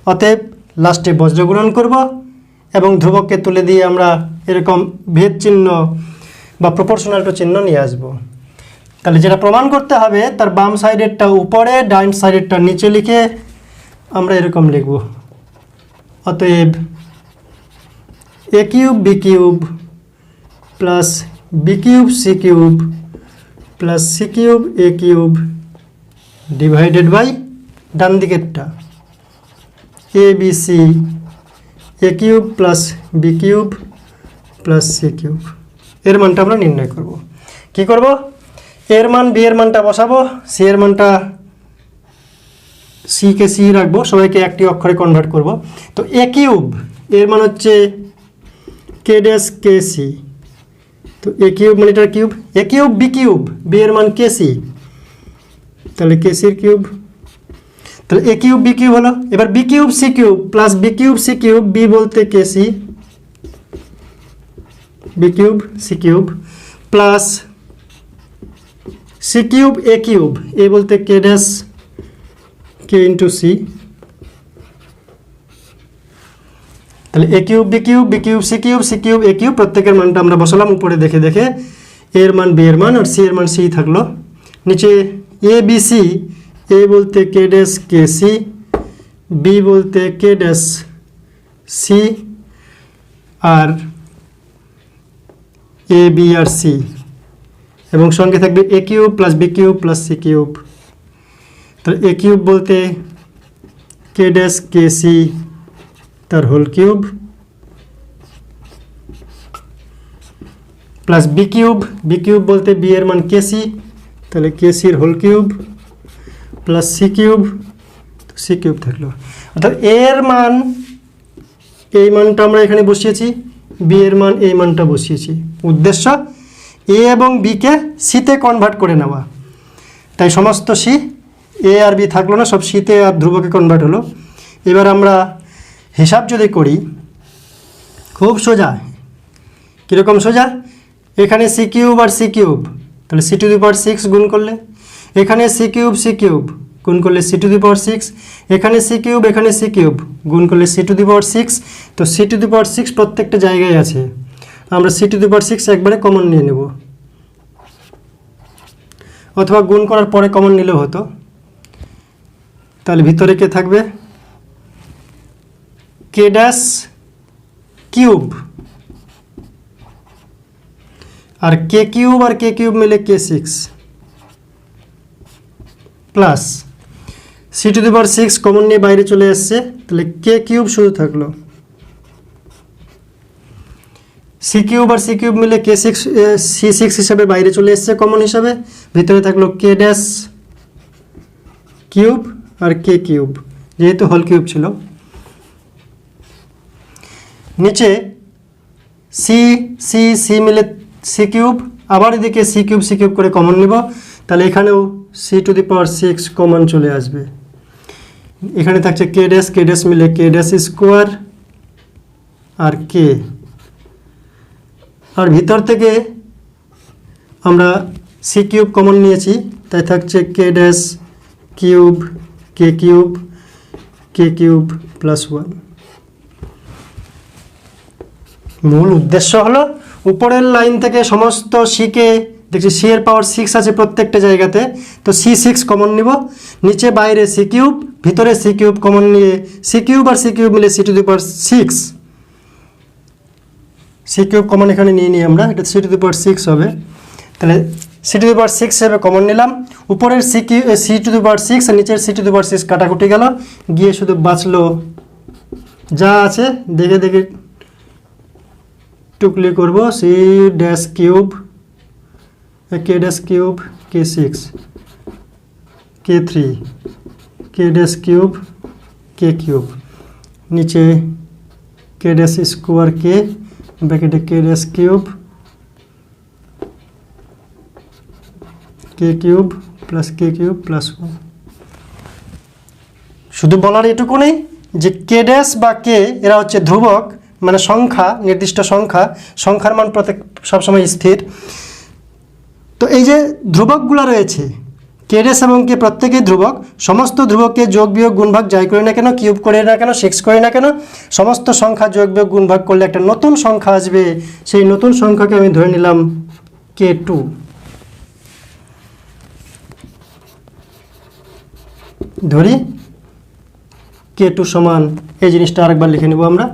অতএব লাস্টে বজ্রগুণন করব এবং ধ্রুবককে তুলে দিয়ে আমরা এরকম ভেদ চিহ্ন বা প্রপোর্শনাল টু চিহ্ন নিয়ে আসব। তাহলে যেটা প্রমাণ করতে হবে তার বাম সাইডেরটা উপরে, ডান সাইডেরটা নিচে লিখে আমরা এরকম লিখব, অতএব A cube B cube plus B cube C cube plus C cube A cube divided by ডান দিকেরটা A B C A cube plus B cube plus C cube, এর মানটা আমরা নির্ণয় করব। কি করব? এর মান বি এর মানটা বসাবো, সি এর মানটা সিকে সি রাখবো, সবাইকে একটি অক্ষরে কনভার্ট করব। তো এ কিউব এর মান হচ্ছে কে ড্যাশ কে সি, তো এ কিউব মানে এটার cube, A cube B cube, B এর মান কে সি, তাহলে কে সির কিউব, তাহলে এ কিউব বি কিউব হলো। এবার B cube C cube plus B cube C cube, B বলতে K C, B cube C cube plus C cube A cube, A বলতে K dash K into C, তাহলে A cube B cube, B cube C cube, C cube A cube, প্রত্যেকের মানটা আমরা বসালাম উপরে দেখে দেখে। এর মান বি এর মান আর সি এর মান সি থাকলো। নিচে এ বি সি, এ বলতে K dash K C, B বলতে কে ড্যাশ সি, আর এ বি আর সি, এবং সঙ্গে থাকবে A cube plus B cube plus C cube. তাহলে এ কিউব বলতে কে ড্যাশ কে সি তার whole cube plus B cube, B cube বলতে বি এর মান কে সি, তাহলে কে সির whole cube plus C cube, C cube থাকলো। অর্থাৎ এর মান, এই মানটা আমরা এখানে বসিয়েছি, বি এর মান এই মানটা বসিয়েছি। উদ্দেশ্য এ এবং বিকে সিতে কনভার্ট করে নেওয়া, তাই সমস্ত সি, এ আর বি থাকলো না, সব সিতে আর ধ্রুবকে কনভার্ট হলো। এবার আমরা হিসাব যদি করি, খুব সোজা। কীরকম সোজা? এখানে সি কিউব আর সি কিউব, তাহলে সি টু দি পাওয়ার 6 গুণ করলে, এখানে সি কিউব গুণ করলে সি টু দি পাওয়ার 6, এখানে সি কিউব গুণ করলে সি টু দি পাওয়ার 6। তো সি টু দি পাওয়ার 6 প্রত্যেকটা জায়গায় আছে, আমরা সি টু দি পাওয়ার 6 একবারে কমন নিয়ে নেব, অথবা গুণ করার পরে কমন নিলেও হতো। তাহলে ভিতরে কে থাকবে? কে ড্যাশ কিউব, আর কে কিউব মিলে K 6 plus C to the power 6 common নিয়ে বাইরে চলে আসছে, তাহলে কে কিউব শুধু থাকলো, সি কিউব আর সি কিউব মিলে কে 6 সি 6 হিসাবে বাইরে চলে এসছে কমন হিসাবে, ভিতরে থাকলো কে ড্যাশ কিউব আর কে কিউব, যেহেতু হোল কিউব ছিল। নিচে সি সি সি মিলে সি কিউব, আবার এদিকে সি কিউব করে কমন নিব, তাহলে এখানেও C to the power 6 common চলে আসবে। এখানে থাকছে কে ড্যাশ মিলে কে ড্যাশ স্কোয়ার আর কে, আর ভিতর থেকে আমরা সি কিউব কমন নিয়েছি, তাই থাকছে কে dash cube K cube plus 1। মূল উদ্দেশ্য হলো উপরের লাইন থেকে সমস্ত সিকে, দেখছি সি এর পাওয়ার 6 আছে প্রত্যেকটা জায়গাতে, তো সি 6 কমন নিব, নিচে বাইরে সি কিউব, ভিতরে সি কিউব কমন নিয়ে সি কিউব আর সি কিউব মিলে C to the power 6, C cube common এখানে নিয়ে নিই আমরা, এটা সি টু দি পাওয়ার 6 হবে। তাহলে সি টু দি পাওয়ার 6 হিসেবে কমন নিলাম, উপরের সি টু দি পাওয়ার 6 আর নিচের সি টু দি পাওয়ার 6 কাটাকুটি গেল, গিয়ে শুধু বাঁচলো যা আছে দেখে দেখে টুকলি করব, C dash cube K dash cube K 6 K 3 K dash cube K cube, নিচে কে ড্যাশ স্কোয়ার কে, ব্র্যাকেটে K dash cube K cube plus 1। শুধু বলার এটুকু নেই যে কে ড্যাশ বা কে এরা হচ্ছে ধ্রুবক, মানে সংখ্যা, নির্দিষ্ট সংখ্যার মান প্রত্যেক সবসময় স্থির। তো এই যে ধ্রুবকগুলো রয়েছে কে ড্যাশ এবং কে প্রত্যেকেই ধ্রুবক, সমস্ত ধ্রুবককে যোগ বিয়োগ গুণভাগ যাই করি না কেন, কিউব করি না কেন, 6 করি না কেন, সমস্ত সংখ্যা যোগ বিয়োগ গুণভাগ করলে একটা নতুন সংখ্যা আসবে, সেই নতুন সংখ্যাকে আমি ধরে নিলাম K2। ধরি K2 সমান, এই জিনিসটা আরেকবার লিখে নেব আমরা,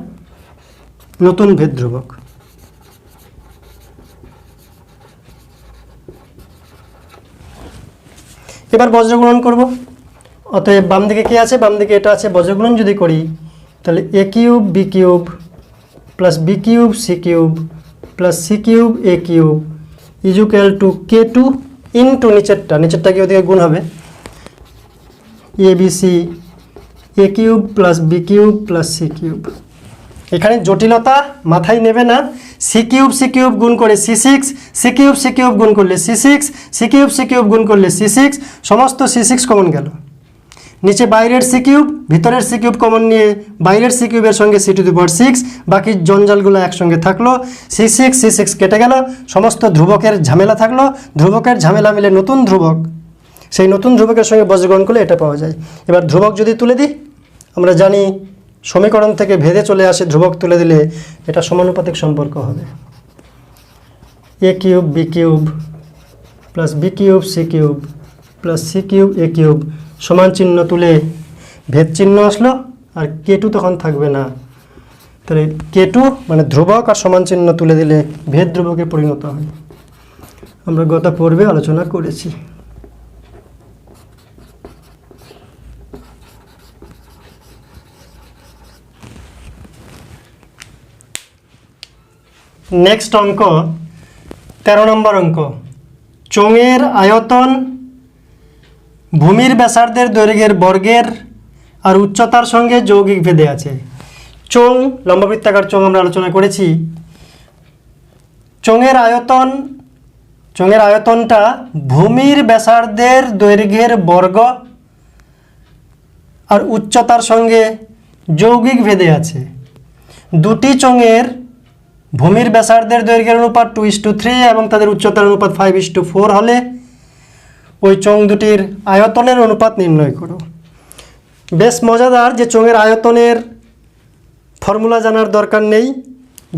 নতুন ভেদ ধ্রুবক। এবার বজ্রগুণন করব, অতএব বাম দিকে কি আছে, বাম দিকে এটা আছে, বজ্রগুণন যদি করি তাহলে A cube B cube plus B cube C cube plus C cube A cube equal to K2 into নিচেরটা কি ওদিকে গুণ হবে A B C A cube plus B cube plus C cube. এখানে জটিলতা মাথায় নেবে না। সি কিউব গুণ করে C6, সি কিউব গুণ করলে C6, সি কিউব গুণ করলে C6, সমস্ত C6 কমন গেল। নিচে বাইরের সি কিউব ভিতরের সি কিউব কমন নিয়ে বাইরের সি কিউবের সঙ্গে C6, বাকি জঞ্জালগুলো একসঙ্গে থাকলো। C6 কেটে গেল, সমস্ত ধ্রুবকের ঝামেলা থাকলো। ধ্রুবকের ঝামেলা মিলে নতুন ধ্রুবক, সেই নতুন ধ্রুবকের সঙ্গে বজ্রগ্রহণ করলে এটা পাওয়া যায়। এবার ধ্রুবক যদি তুলে দিই, আমরা জানি সমীকরণ থেকে ভেদে চলে আসে, ধ্রুবক তুলে দিলে এটা সমানুপাতিক সম্পর্ক হবে। A cube B cube plus B cube C cube plus C cube A cube সমান চিহ্ন তুলে ভেদ চিহ্ন আসলো, আর K2 তখন থাকবে না। তাহলে K2 মানে ধ্রুবক আর সমান চিহ্ন তুলে দিলে ভেদ ধ্রুবকে পরিণত হয়। আমরা গত পর্বে আলোচনা করেছি। নেক্সট অঙ্ক 13 নম্বর অঙ্ক। চোঙের আয়তন ভূমির ব্যাসার্ধের দৈর্ঘ্যের বর্গের আর উচ্চতার সঙ্গে যৌগিক ভেদে আছে। চোঙ লম্ববৃত্তাকার চোঙ আমরা আলোচনা করেছি। চোঙের আয়তনটা ভূমির ব্যাসার্ধের দৈর্ঘ্যের বর্গ আর উচ্চতার সঙ্গে যৌগিক ভেদে আছে। দুটি চোঙের ভূমির ব্যাসার্ধের দৈর্ঘ্যের অনুপাত 2:3 এবং তাদের উচ্চতার অনুপাত 5:4 হলে ওই চোঙ দুটির আয়তনের অনুপাত নির্ণয় করো। বেশ মজাদার যে চোঙের আয়তনের ফর্মুলা জানার দরকার নেই,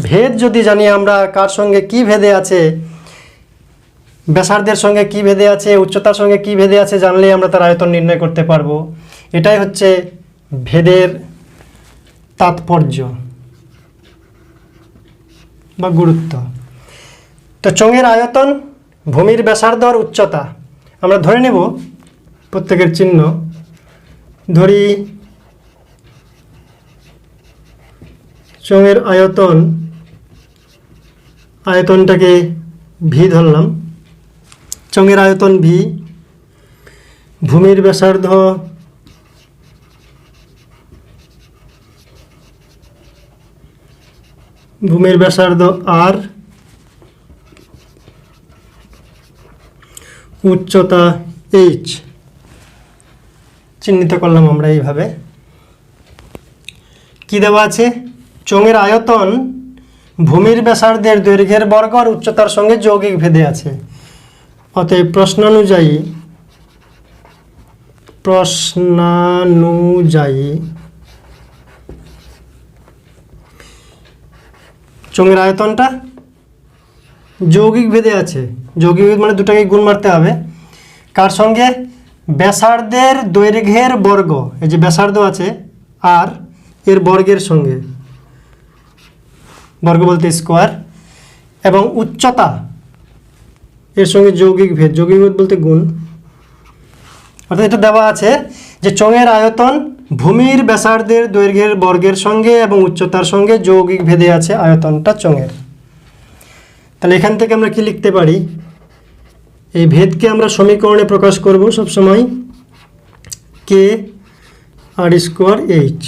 ভেদ যদি জানি আমরা কার সঙ্গে কি ভেদে আছে, ব্যাসার্ধের সঙ্গে কি ভেদে আছে, উচ্চতার সঙ্গে কি ভেদে আছে জানলেই আমরা তার আয়তন নির্ণয় করতে পারবো। এটাই হচ্ছে ভেদের তাৎপর্য বা গুরুত্ব। তো চোঙের আয়তন, ভূমির ব্যাসার্ধ আর উচ্চতা আমরা ধরে নেব প্রত্যেকের চিহ্ন। ধরি চোঙের আয়তনটাকে ভি ধরলাম। চোঙের আয়তন ভি, ভূমির ব্যাসার্ধ আর, উচ্চতা H চিহ্নিত করলাম আমরা এইভাবে। কি দেওয়া আছে? চোঙের আয়তন ভূমির ব্যাসার্ধের দৈর্ঘ্যের বর্গ আর উচ্চতার সঙ্গে যৌগিক ভেদে আছে। অতএব প্রশ্নানুযায়ী চোঙের আয়তনটা যৌগিক ভেদে আছে। যৌগিক ভেদ মানে দুটাকে গুণ মারতে হবে। কার সঙ্গে? ব্যাসার্ধের দৈর্ঘ্যের বর্গ, এই যে ব্যাসার্ধ আছে আর এর বর্গের সঙ্গে, বর্গ বলতে স্কোয়ার, এবং উচ্চতা এর সঙ্গে যৌগিক ভেদ বলতে গুণ। অর্থাৎ এটা দেওয়া আছে যে চোঙের আয়তন ভূমির ব্যাসার্ধের দৈর্ঘ্যের বর্গের সঙ্গে এবং উচ্চতার সঙ্গে যৌগিক ভেদে আছে আয়তনটা চোঙের। তাহলে এখান থেকে আমরা কি লিখতে পারি? এই ভেদকে আমরা সমীকরণে প্রকাশ করব সবসময় K আর স্কোয়ার H।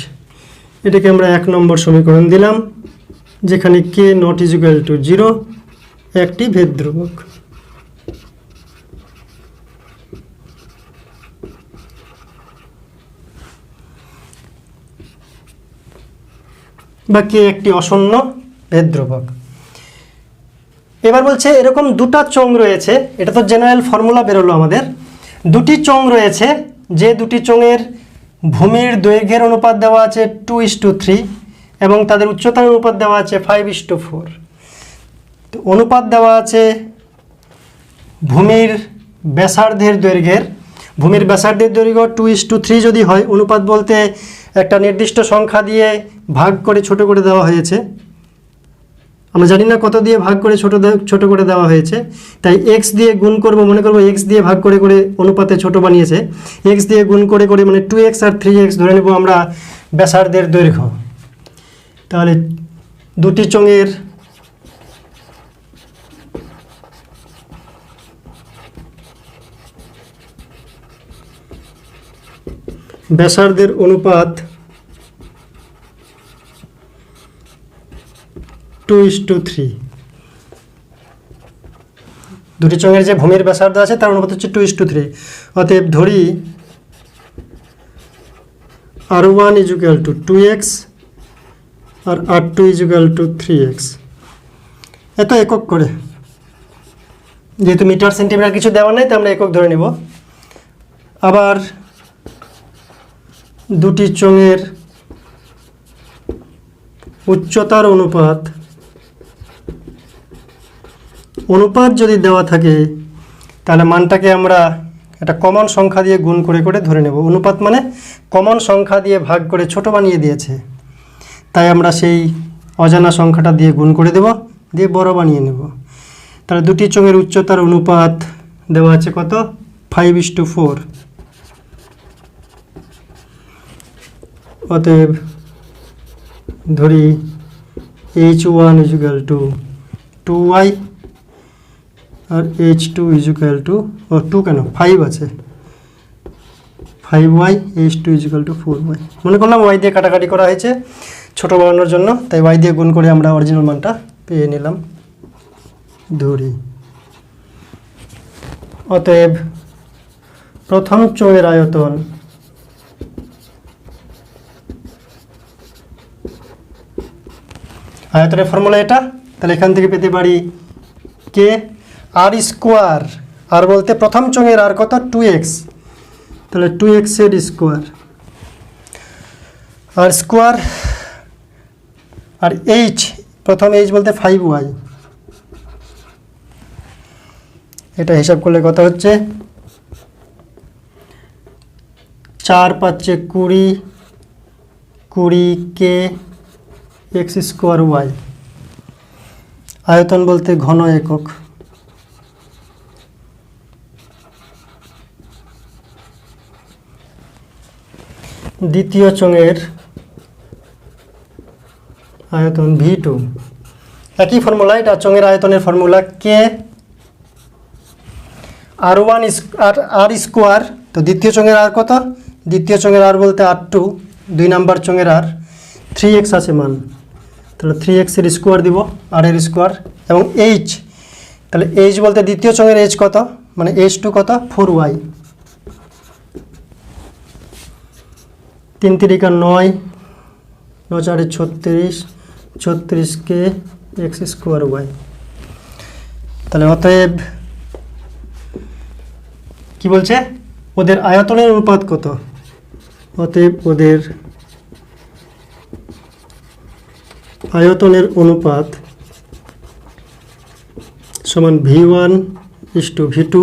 এটাকে আমরা 1 নম্বর সমীকরণ দিলাম, যেখানে K নট ইকুয়াল টু 0 একটি ভেদ ধ্রুবক। বা K একটি অশূন্য ভেদ ধ্রুবক। এবার বলছে এরকম দুটা চোঙ রয়েছে, এটা তো জেনারেল ফর্মুলা বেরোলো আমাদের। দুটি চোঙ রয়েছে, যে দুটি চোঙের ভূমির দৈর্ঘ্যের অনুপাত দেওয়া আছে 2:3 এবং তাদের উচ্চতার অনুপাত দেওয়া আছে 5:4। তো অনুপাত দেওয়া আছে ভূমির ব্যাসার্ধের দৈর্ঘ্যের। ভূমির ব্যাসার্ধের দৈর্ঘ্য 2:3 যদি হয়, অনুপাত বলতে একটা নির্দিষ্ট সংখ্যা দিয়ে ভাগ করে ছোট করে দেওয়া হয়েছে। আমরা জানি না কত দিয়ে ভাগ করে ছোট করে দেওয়া হয়েছে, তাই x দিয়ে গুণ করব। মনে করব x দিয়ে ভাগ করে করে অনুপাতে ছোট বানিয়েছে, x দিয়ে গুণ করে করে মানে 2x আর 3x ধরে নেব আমরা ব্যাসার্ধের দৈর্ঘ্য। তাহলে দুটি চোঙের ব্যাসার্ধের অনুপাত 2:3। দুটি চোঙের যে ভূমির ব্যাসার্ধ আছে তার অনুপাত হচ্ছে 2:3। অতএব ধরি R1 = 2x আর R2 = 3x। এত একক করে, যেহেতু মিটার সেন্টিমিটার কিছু দেওয়া নেই তাই আমরা একক ধরে নেব। আবার দুটি চোঙের উচ্চতার অনুপাত যদি দেওয়া থাকে তাহলে মানটাকে আমরা একটা কমন সংখ্যা দিয়ে গুণ করে করে ধরে নেব। অনুপাত মানে কমন সংখ্যা দিয়ে ভাগ করে ছোট বানিয়ে দিয়েছে, তাই আমরা সেই অজানা সংখ্যাটা দিয়ে গুণ করে দেব, দিয়ে বড় বানিয়ে নেব। তাহলে দুটি চোঙের উচ্চতার অনুপাত দেওয়া আছে কত? 5:4। অতএব ধরি h1 = 2y আর h2 = 2 কেন 5 আছে, 5y, h2 = 4y। মনে করলাম y দিয়ে কাটাকাটি করা হয়েছে ছোট বানানোর জন্য, তাই y দিয়ে গুণ করে আমরা অরিজিনাল মানটা পেয়ে নিলাম। ধরি অতএব প্রথম চোঙের আয়তন আয়তনের ফর্মুলা এটা, তাহলে এখান থেকে পেতে পারি কে r²। আর বলতে প্রথম চোঙের আর কত? 2x, তাহলে 2x এর স্কোয়ার আর স্কোয়ার আর h, প্রথম h বলতে 5y। এটা হিসাব করলে কত হচ্ছে? 4 × 5 = 20, 20k x²y। আয়তন বলতে ঘন একক। দ্বিতীয় চোঙের আয়তন v2, একই ফর্মুলা, এটা চোঙের আয়তনের ফর্মুলা কে r1 r²। তো দ্বিতীয় চোঙের আর কত? দ্বিতীয় চোঙের আর বলতে r2, 2 নাম্বার চোঙের আর 3x আছে মান, তাহলে 3x এর স্কোয়ার দিব, আর এর স্কোয়ার, এবং h, তাহলে h বলতে দ্বিতীয় চোঙের h কত, মানে h2 কত? 4y। 3 × 3 = 9, 9 × 4 = 36, 36k x²y। তাহলে অতএব কি বলছে? ওদের আয়তনের অনুপাত কত? অতএব ওদের আয়তনের অনুপাত সমান v1 = v2।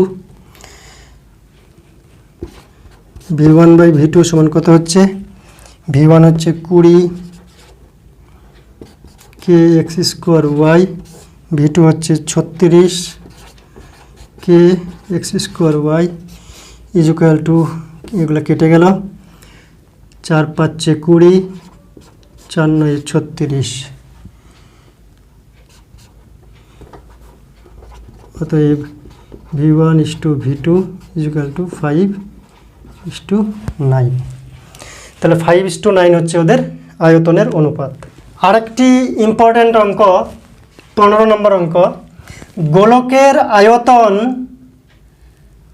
v1/v2 সমান কত হচ্ছে? v1 হচ্ছে 20k x²y, v2 হচ্ছে 36k x²y = এগুলো কেটে গেল, 4 × 5 = 20, 4 × 9 = 36। অতএব v1 = v2 = 5:9। তাহলে 5:9 হচ্ছে ওদের আয়তনের অনুপাত। আরেকটি ইম্পর্ট্যান্ট অঙ্ক, 15 নম্বর অঙ্ক। গোলকের আয়তন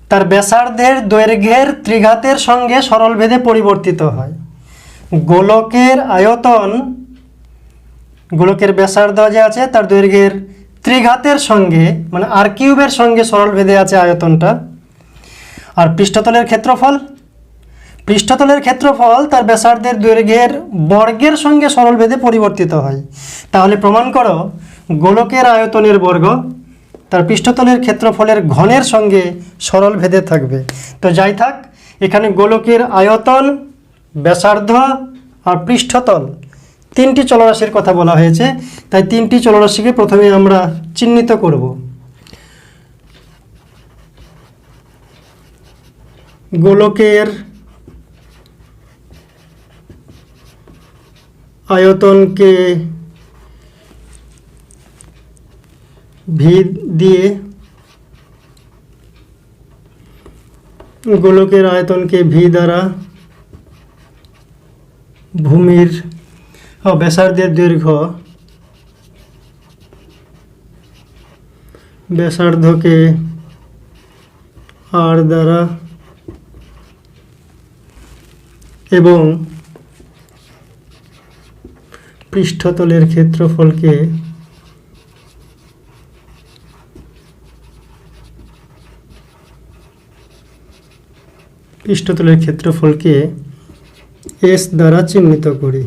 তার ব্যাসার্ধের দৈর্ঘ্যের ত্রিঘাতের সঙ্গে সরলভেদে পরিবর্তিত হয়। গোলকের আয়তন, গোলকের ব্যাসার্ধ যে আছে তার দৈর্ঘ্যের ত্রিঘাতের সঙ্গে, মানে r³ সঙ্গে সরলভেদে আছে আয়তনটা। আর পৃষ্ঠতলের ক্ষেত্রফল তার ব্যাসার্ধের দৈর্ঘ্যের বর্গের সঙ্গে সরলভেদে পরিবর্তিত হয়। তাহলে প্রমাণ করো গোলকের আয়তনের বর্গ তার পৃষ্ঠতলের ক্ষেত্রফলের ঘনের সঙ্গে সরলভেদে থাকবে। তো যাই থাক, এখানে গোলকের আয়তন, ব্যাসার্ধ আর পৃষ্ঠতল 3টি চলরাশির কথা বলা হয়েছে, তাই 3টি চলরাশিকে প্রথমে আমরা চিহ্নিত করব। গোলকের আয়তনকে ভি দিয়ে গোলকের আয়তনকে ভি দ্বারা ভূমির ব্যাসার্ধের দৈর্ঘ্য ব্যাসার্ধকে আর দ্বারা এবং পৃষ্ঠতলের ক্ষেত্রফলকে এস দ্বারা চিহ্নিত করি।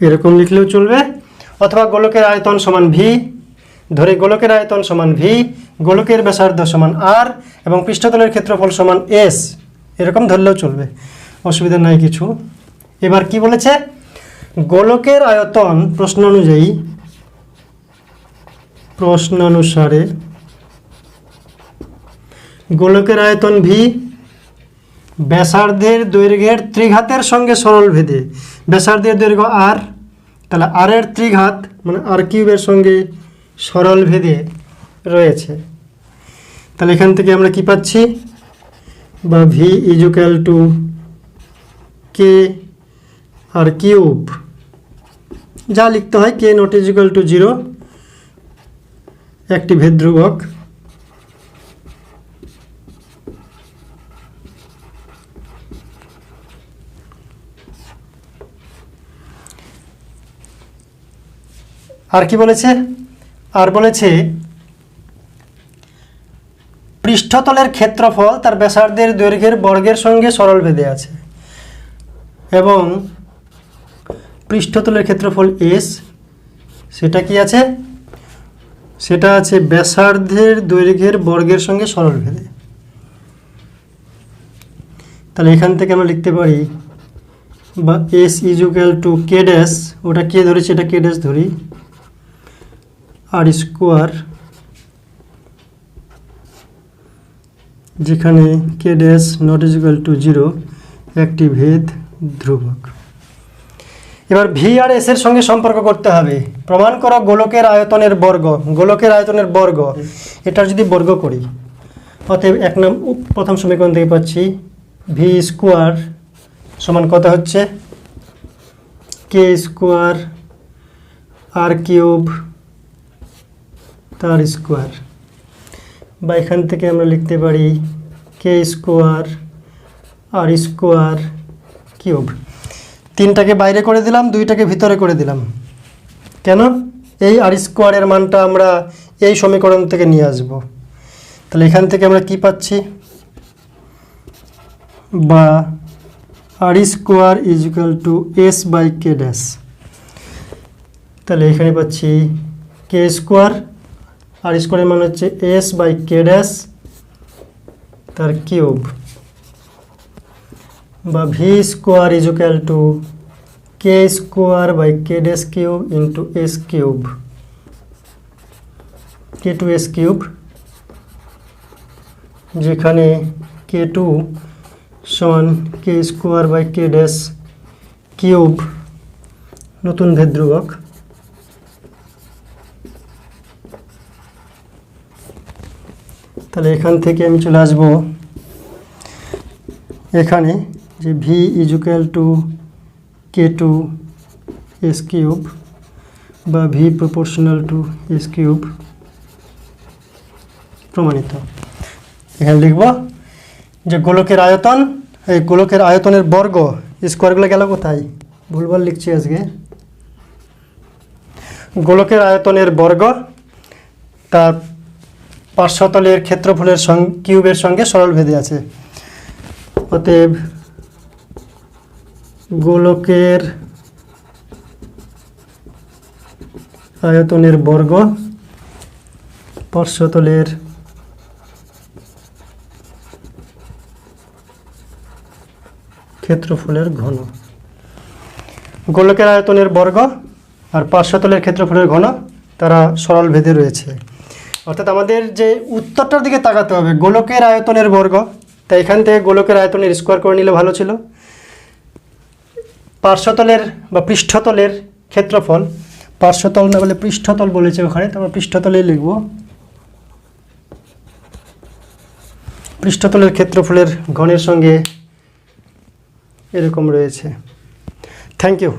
এরকম লিখলেও চলবে, অথবা গোলকের আয়তন সমান ভি, ধরে গোলকের আয়তন সমান ভি, গোলকের ব্যাসার্ধ সমান আর এবং পৃষ্ঠতলের ক্ষেত্রফল সমান এস, এরকম ধরলেও চলবে, অসুবিধা নাই কিছু। এবার কি বলেছে, গোলকের আয়তন প্রশ্নানুসারে গোলকের আয়তন ভি ব্যাসার্ধের দৈর্ঘ্যের ত্রিঘাতের সঙ্গে সরল ভেদে, ব্যাসার্ধের দৈর্ঘ্য আর, তাহলে আর এর ত্রিঘাত মানে আর কিউবের সঙ্গে সরল ভেদে রয়েছে। তাহলে এখান থেকে আমরা কি পাচ্ছি, বা V equal to K R cube, যা লিখতে হয় কে নট ইজুক্যাল টু 0, একটি ভেদ ধ্রুবক, আর কি বলেছে, আর বলেছে পৃষ্ঠতলের ক্ষেত্রফল তার ব্যাসার্ধের দৈর্ঘ্যের বর্গের সঙ্গে সরল ভেদে আছে এবং পৃষ্ঠতলের ক্ষেত্রফল এস, সেটা কি আছে, সেটা আছে ব্যাসার্ধের দৈর্ঘ্যের বর্গের সঙ্গে সরল ভেদে। তাহলে এখান থেকে আমরা লিখতে পারি, বা S equal to K dash, ওটা কে ধরেছি এটা কে ড্যাশ ধরি, আর স্কোয়ার, যেখানে K dash not equal to 0 একটি ভেদ ধ্রুবক। এবার ভি আর এস এর সঙ্গে সম্পর্ক করতে হবে। প্রমাণ করো গোলকের আয়তনের বর্গ, এটার যদি বর্গ করি, অতএব প্রথম সমীকরণ থেকে পাচ্ছি ভি স্কোয়ার সমান কত হচ্ছে, কে স্কোয়ার আর কিউব তার স্কোয়ার, বা এখান থেকে আমরা লিখতে পারি কে স্কোয়ার আর স্কোয়ার কিউব। 3টাকে বাইরে করে দিলাম, 2টাকে ভিতরে করে দিলাম। কেন, এই আর স্কোয়ারের মানটা আমরা এই সমীকরণ থেকে নিয়ে আসব। তাহলে এখান থেকে আমরা কি পাচ্ছি, বা R square is equal to S by K dash. তাহলে এখানে পাচ্ছি কে স্কোয়ার, আর স্কোয়ারের মান হচ্ছে এস বাই কে ড্যাশ তার কিউব, বা V square is equal to K square by K dash cube into S cube, K two S cube, যেখানে কে টু সমান K square by K dash cube নতুন ভেদ ধ্রুবক। তাহলে এখান থেকে আমি চলে আসব এখানে, যে V is equal to K two S cube, বা V proportional to S cube প্রমাণিত। এখানে লিখব যে গোলকের আয়তন, এই গোলকের আয়তনের বর্গ, স্কোয়ারগুলো গেল কোথায়, ভুলভাল লিখছি আজকে, গোলকের আয়তনের বর্গ তার পার্শ্বতলের ক্ষেত্রফলের কিউবের সঙ্গে সরল ভেদে আছে। অতএব গোলকের আয়তনের বর্গ পার্শ্বতলের ক্ষেত্রফলের ঘন। গোলকের আয়তনের বর্গ আর পার্শ্বতলের ক্ষেত্রফলের ঘন তারা সরল ভেদে রয়েছে। অর্থাৎ আমাদের যে উত্তরটার দিকে তাকাতে হবে, গোলকের আয়তনের বর্গ তাই এখান থেকে গোলকের আয়তনের স্কোয়ার করে নিলে ভালো ছিল। পার্শ্বতলের বা পৃষ্ঠতলের ক্ষেত্রফল, পার্শ্বতল না বলে পৃষ্ঠতল বলেছে ওখানে, তো আমরা পৃষ্ঠতলেই লিখব। পৃষ্ঠতলের ক্ষেত্রফলের ঘনের সঙ্গে এরকম রয়েছে। Thank you.